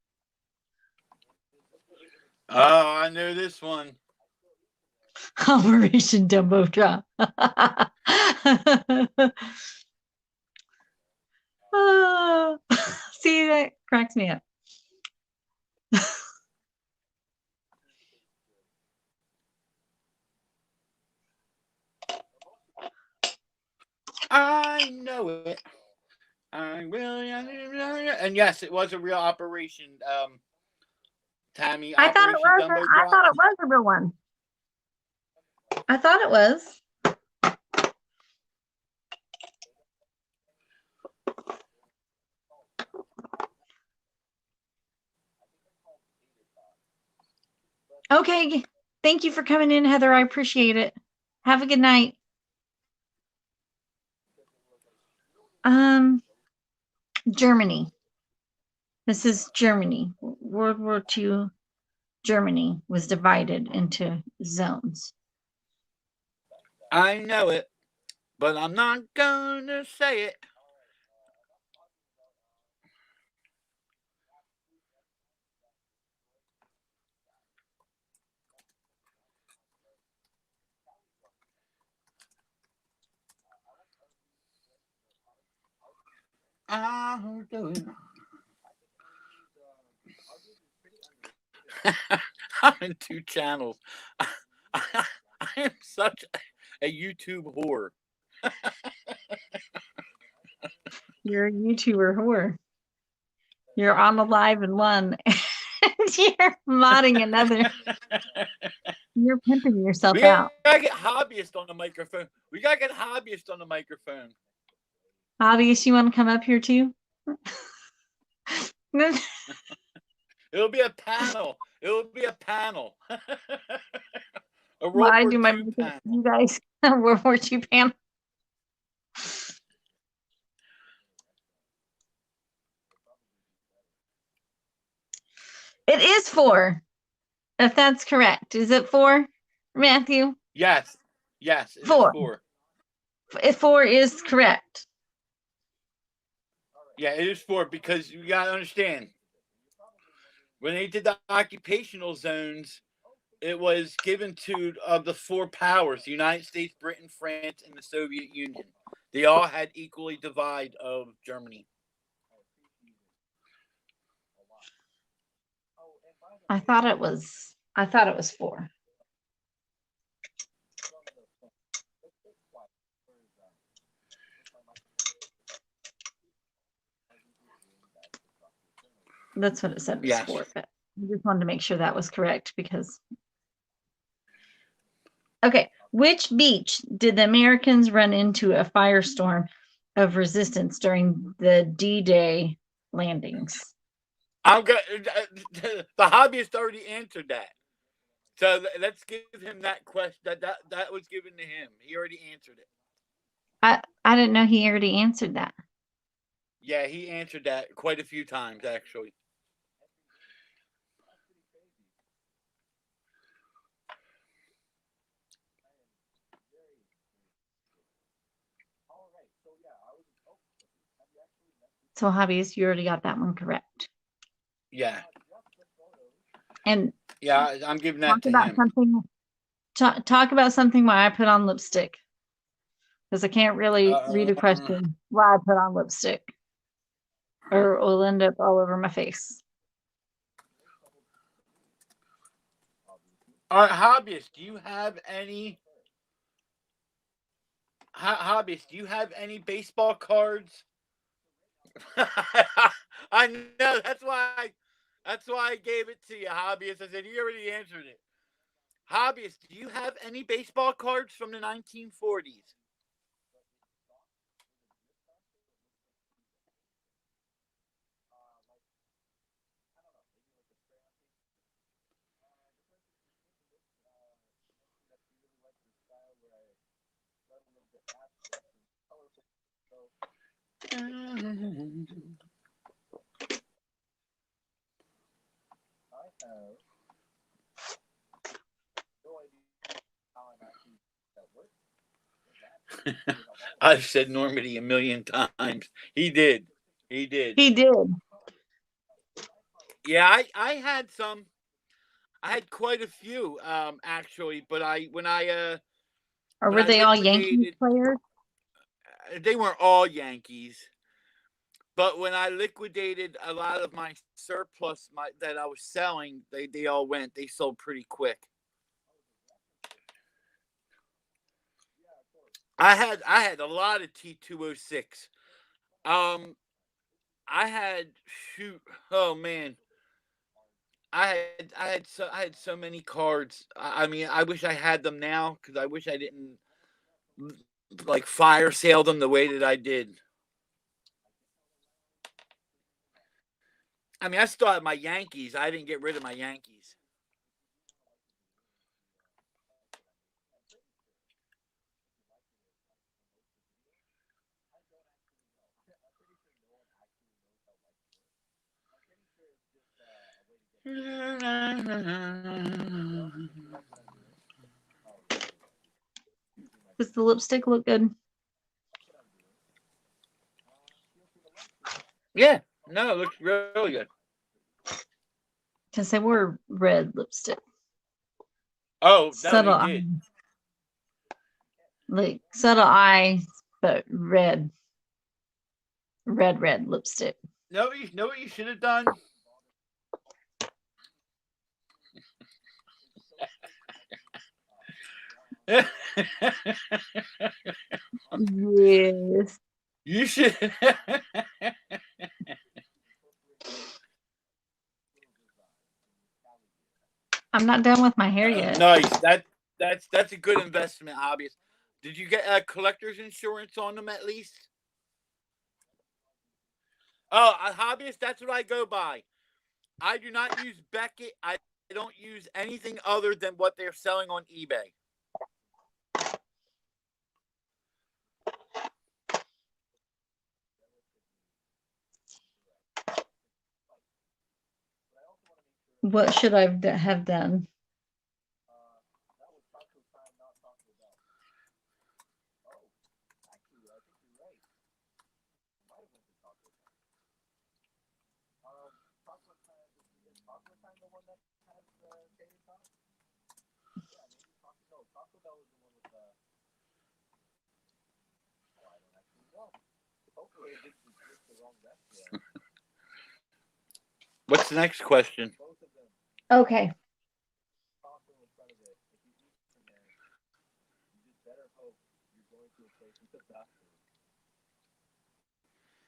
Oh, I know this one. Operation Dumbo Drop. See, that cracks me up. I know it. I really, and yes, it was a real operation. Tammy, I thought it Operation was. Dumbo I Drop. thought it was a real one. I thought it was. Okay. Thank you for coming in, Heather. I appreciate it. Have a good night. Germany. This is Germany. World War II Germany was divided into zones. I know it, but I'm not gonna say it. I'll do it. I'm in 2 channels. I am such a YouTube whore. You're a YouTuber whore. You're on a live in one. You're modding another. You're pimping yourself We out. gotta get hobbyist on the microphone. We gotta get hobbyist on the microphone. Obvious, you want to come up here too? It'll be a panel. It'll be a panel. A Well, World I War do my II makeup. panel. You guys, World War II panel. It is 4, if that's correct. Is it 4, Matthew? Yes. Yes, it is 4. 4. 4 is correct. Yeah, it is 4 because you gotta understand. When they did the occupational zones, it was given to the 4 powers: the United States, Britain, France, and the Soviet Union. They all had equally divide of Germany. I thought it was 4. That's what it said was Yes. 4, but I just wanted to make sure that was correct because. Okay, which beach did the Americans run into a firestorm of resistance during the D-Day landings? I'm go- the hobbyist already answered that. So let's give him that question. That was given to him. He already answered it. I didn't know he already answered that. Yeah, he answered that quite a few times, actually. So, hobbies, you already got that one correct. Yeah. And yeah, I'm giving that talk to about him. something. Talk about something why I put on lipstick, because I can't really read a question why I put on lipstick, or it'll end up all over my face. All right, hobbyist, do you have any hobbyist? Do you have any baseball cards? I know that's why I gave it to you, hobbyist. I said you already answered it. Hobbyist, do you have any baseball cards from the 1940s? I've said Normandy a million times. He did. He did. He did. Yeah, I had some. I had quite a few, actually. But Or when were I they all Yankees liquidated, players? they weren't all Yankees. But when I liquidated a lot of my surplus that I was selling, they all went. They sold pretty quick. I had a lot of T206. Um, I had shoot. Oh man, I had so many cards. I mean, I wish I had them now because I wish I didn't like fire sale them the way that I did. I mean, I still have my Yankees. I didn't get rid of my Yankees. Does the lipstick look good? Yeah, no, it looks really good. Because they were red lipstick. Oh no, Subtle they eye. did. Like subtle eye, but red. Red lipstick. Know what you should have done? Yes. You should. I'm not done with my hair yet. Nice. That's a good investment, hobbyist. Did you get a collector's insurance on them at least? Oh, a hobbyist. That's what I go by. I do not use Beckett. I don't use anything other than what they're selling on eBay. What should I have done? What's the next question? Okay.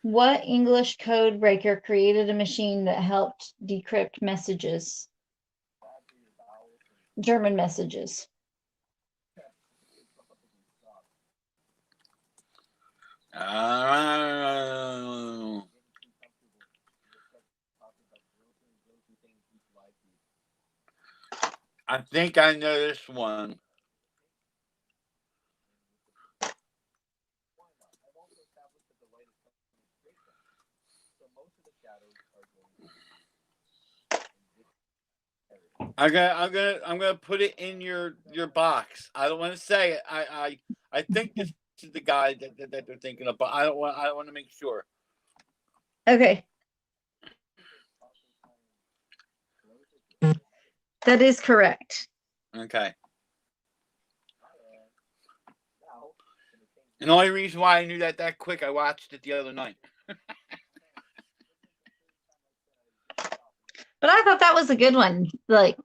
What English code breaker created a machine that helped decrypt messages? German messages. I think I know this one. I'm gonna put it in your box. I don't want to say it. I think this is the guy that they're thinking of, but I don't want to make sure. Okay. That is correct. Okay. And the only reason why I knew that quick, I watched it the other night. But I thought that was a good one. Like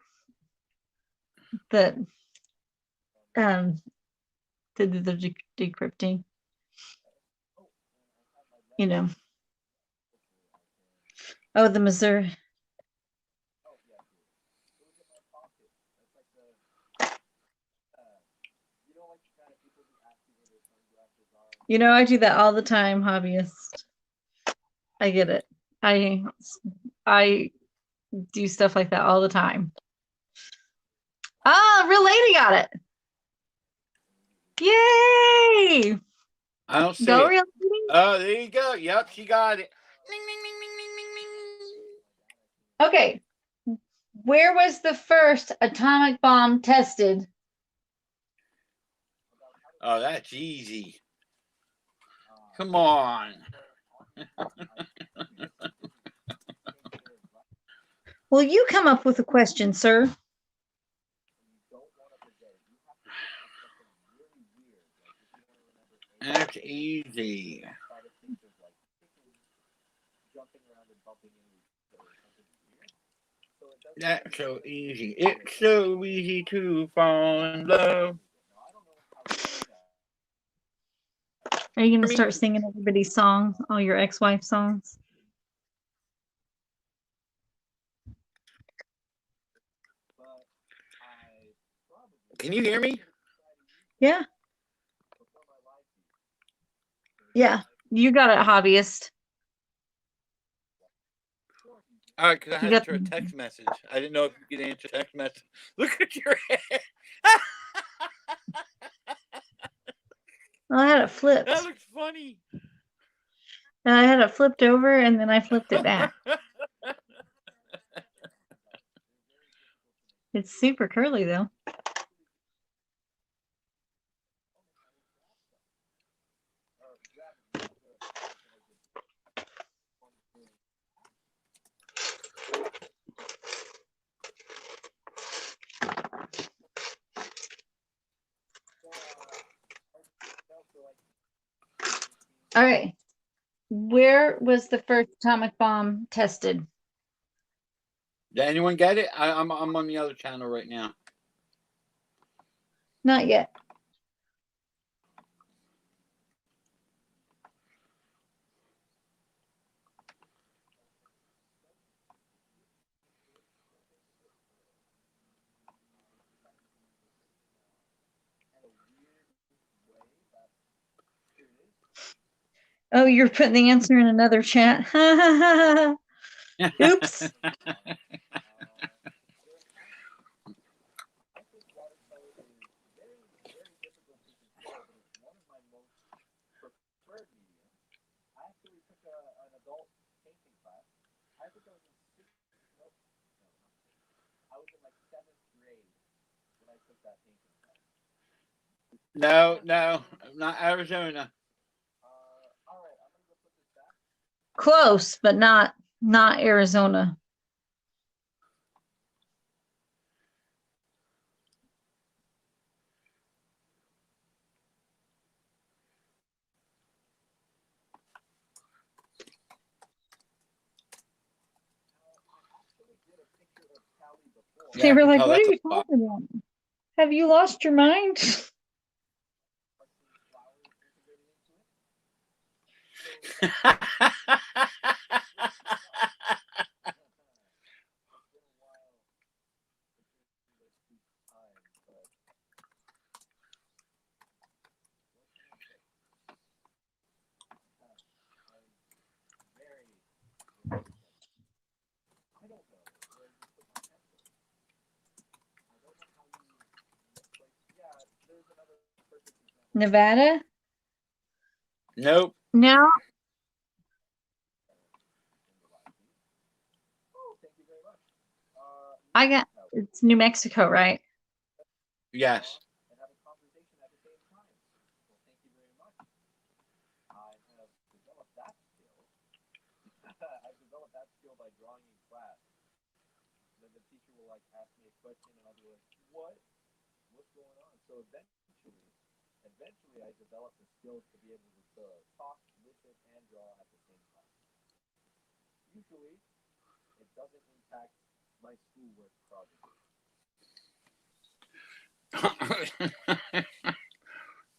the the decrypting. You know. Oh, the Missouri. You know, I do that all the time, hobbyist. I get it. I do stuff like that all the time. Ah, real lady got it. Yay! I don't see Go, it. real lady. Oh, there you go. Yep, she got it. Okay. Where was the first atomic bomb tested? Oh, that's easy. Come on. Well, you come up with a question, sir. That's easy. That's so easy. It's so easy to fall in love. Are you going to Me? start singing everybody's songs, all your ex-wife songs? Can you hear me? Yeah. Yeah. You got it, hobbyist. All right, because I You had to got enter a text message. I didn't know if you could answer text message. Look at your head. well, I had it That flipped. looks funny. I had it flipped over and then I flipped it back. It's super curly though. All right. Where was the first atomic bomb tested? Did anyone get it? I'm on the other channel right now. Not yet. Oh, you're putting the answer in another chat. Oops. No, not Arizona. Close, but not Arizona. Yeah, They I were can like, tell "What are that's a you lot. talking about? Have you lost your mind?" Nevada? Nope. No, I got it's New Mexico, right? Yes.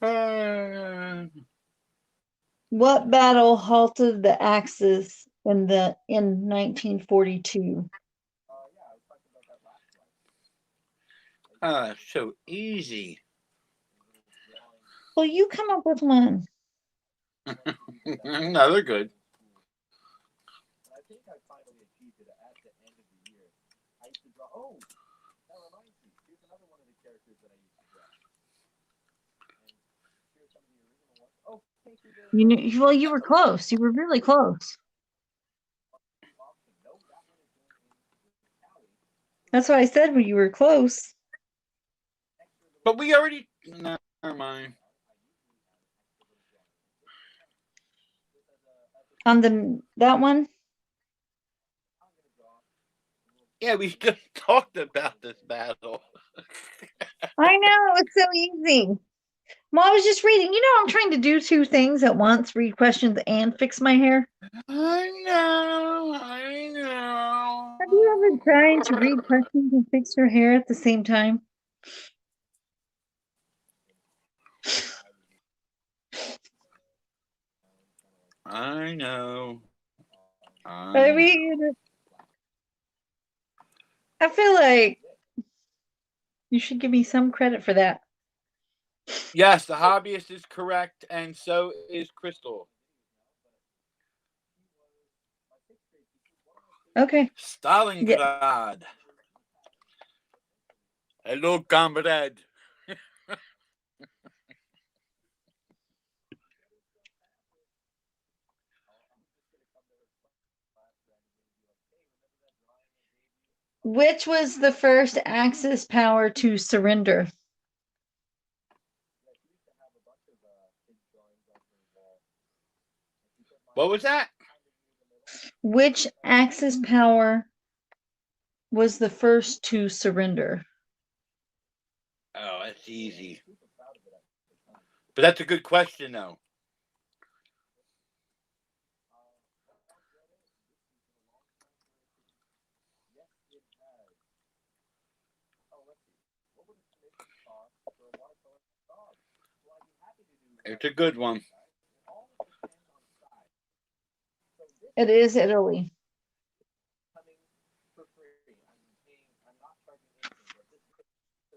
Uh, What battle halted the Axis in 1942? so easy. Well, you come up with one. No, they're good. You knew, well, you were close. You were really close. That's what I said when you were close. But we already. Never mind. On that one? Yeah, we just talked about this battle. I know, it's so easy. Well, I was just reading. You know, I'm trying to do two things at once, read questions and fix my hair. I know. I know. Have you ever tried to read questions and fix your hair at the same time? I know. I I know. mean, I feel like you should give me some credit for that. Yes, the hobbyist is correct, and so is Crystal. Okay. Yeah. Stalingrad. Hello, comrade. Which was the first Axis power to surrender? What was that? Which Axis power was the first to surrender? Oh, that's easy. But that's a good question, though. It's a good one. It is Italy.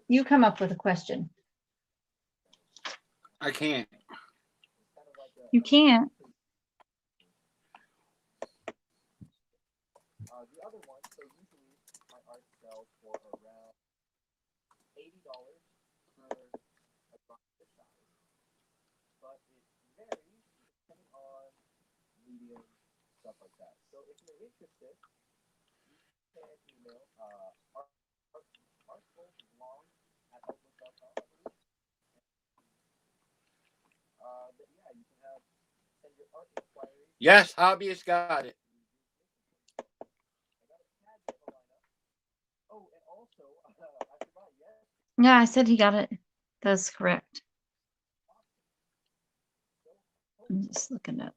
You come up with a question. I can't. You can't. Yes, hobbyist got it. Yeah, I said he got it. That's correct. I'm just looking up.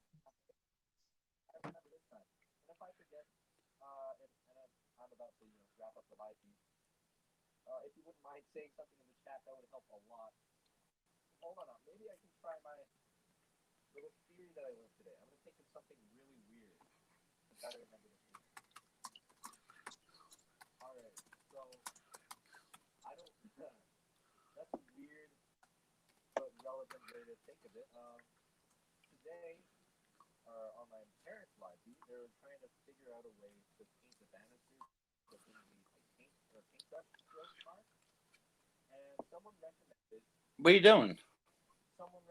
What are you doing?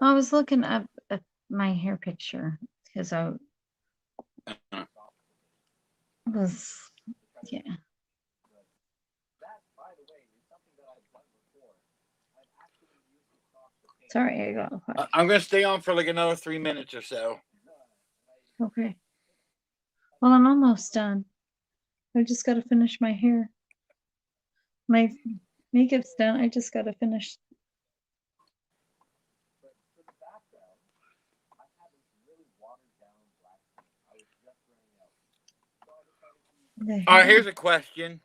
I was looking up at my hair picture because I was, yeah. Sorry, I got quiet. I'm going to stay on for like another 3 minutes or so. Okay. Well, I'm almost done. I just got to finish my hair. My makeup's done. I just got to finish. All right, here's a question.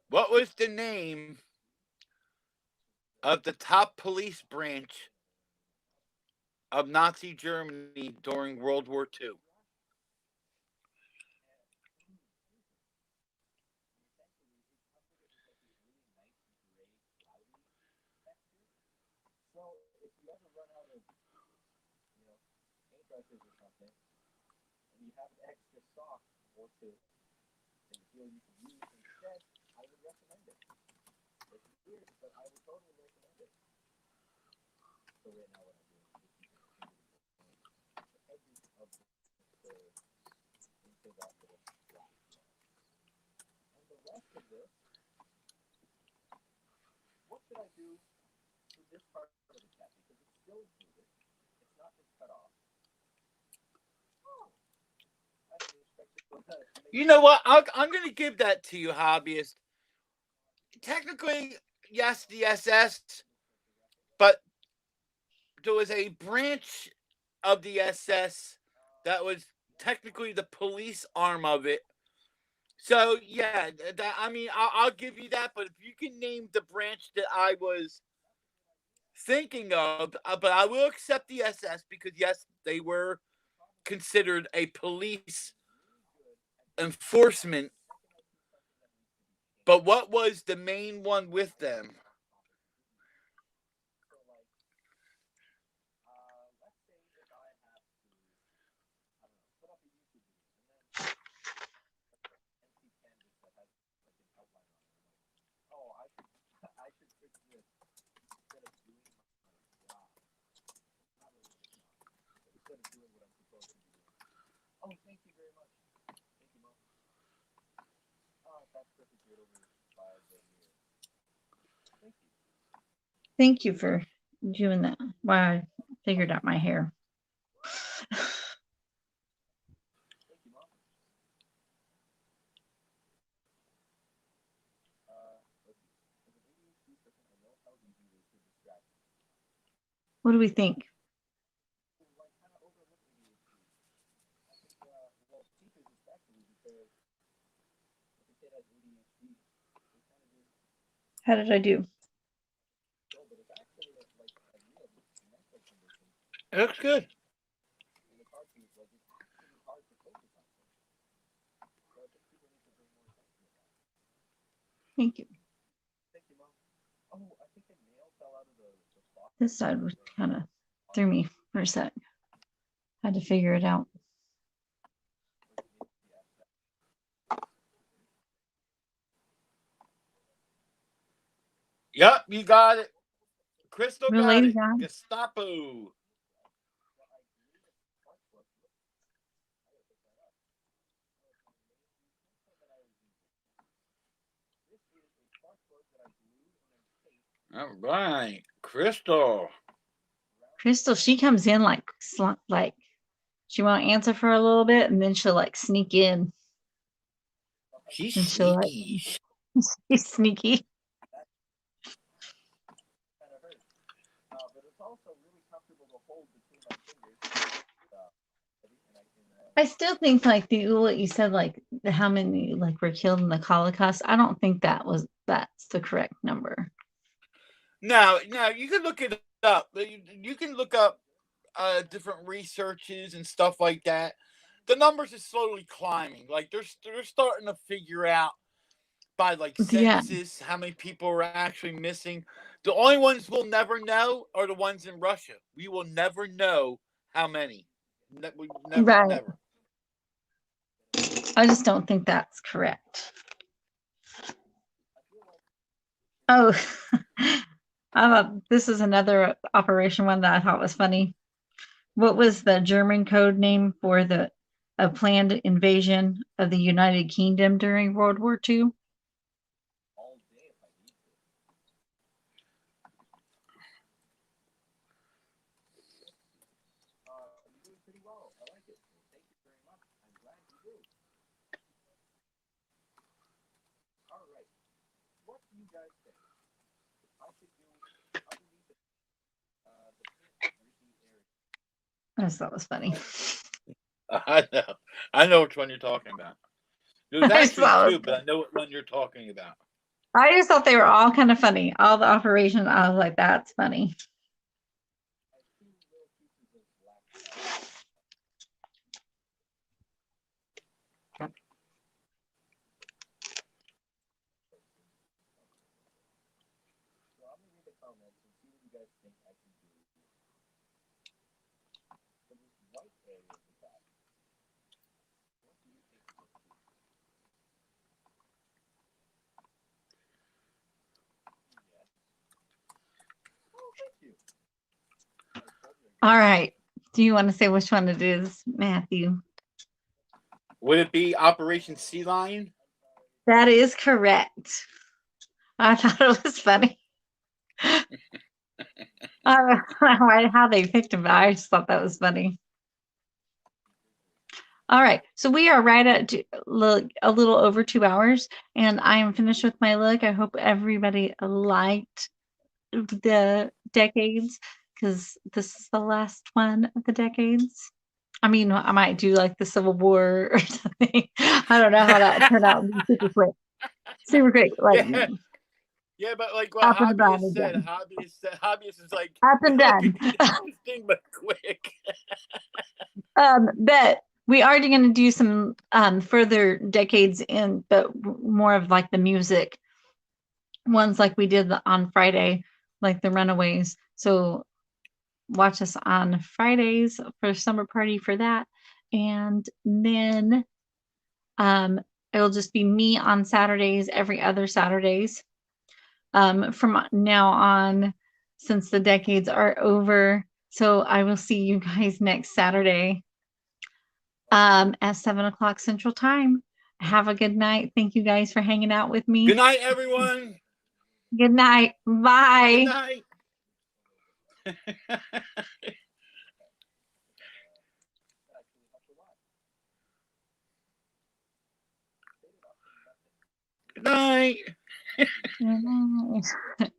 What was the name of the top police branch of Nazi Germany during World War II? You know what? I'm going to give that to you, hobbyist. Technically, yes, the SS, but there was a branch of the SS that was technically the police arm of it. So yeah, I mean, I'll give you that. But if you can name the branch that I was thinking of, but I will accept the SS because yes, they were considered a police enforcement. But what was the main one with them? Thank you for doing that. Wow, I figured out my hair. What do we think? How did I do? It looks good. Thank you. This side was kind of threw me for a sec. Had to figure it out. Yep, you got it. Crystal Real got lady it. guy. Gestapo. All right, Crystal. Crystal, she comes in like she won't answer for a little bit, and then she'll like sneak in, She's and she'll sneaky. she's sneaky. I still think like what you said, like how many like were killed in the Holocaust. I don't think that's the correct number. No, you can look it up. You can look up different researches and stuff like that. The numbers are slowly climbing. Like they're starting to figure out by like Yeah, census how many people are actually missing. The only ones we'll never know are the ones in Russia. We will never know how many. We never, right. never. I just don't think that's correct. Oh, this is another Operation one that I thought was funny. What was the German code name for a planned invasion of the United Kingdom during World War II? I just thought it was funny. I know which one you're talking about. There's actually two, but I know what one you're talking about. I just thought they were all kind of funny. All the operations, I was like, that's funny. All right. Do you want to say which one it is, Matthew? Would it be Operation Sea Lion? That is correct. I thought it was funny. I don't know how they picked him, but I just thought that was funny. All right, so we are right at a little over 2 hours, and I am finished with my look. I hope everybody liked the decades, because this is the last one of the decades. I mean, I might do like the Civil War or something. I don't know how that turned out. Super quick. Like, Yeah, but like what Up and done hobbyist said, again. hobbyist is like Up and it'll done. be interesting but quick. But we are going to do some further decades in, but more of like the music ones, like we did on Friday, like the Runaways. So watch us on Fridays for summer party for that, and then um, it'll just be me on Saturdays, every other Saturdays from now on, since the decades are over. So I will see you guys next Saturday at 7 o'clock Central Time. Have a good night. Thank you guys for hanging out with Good me. night, everyone. Good night. Good Bye. night. Good night. Good night.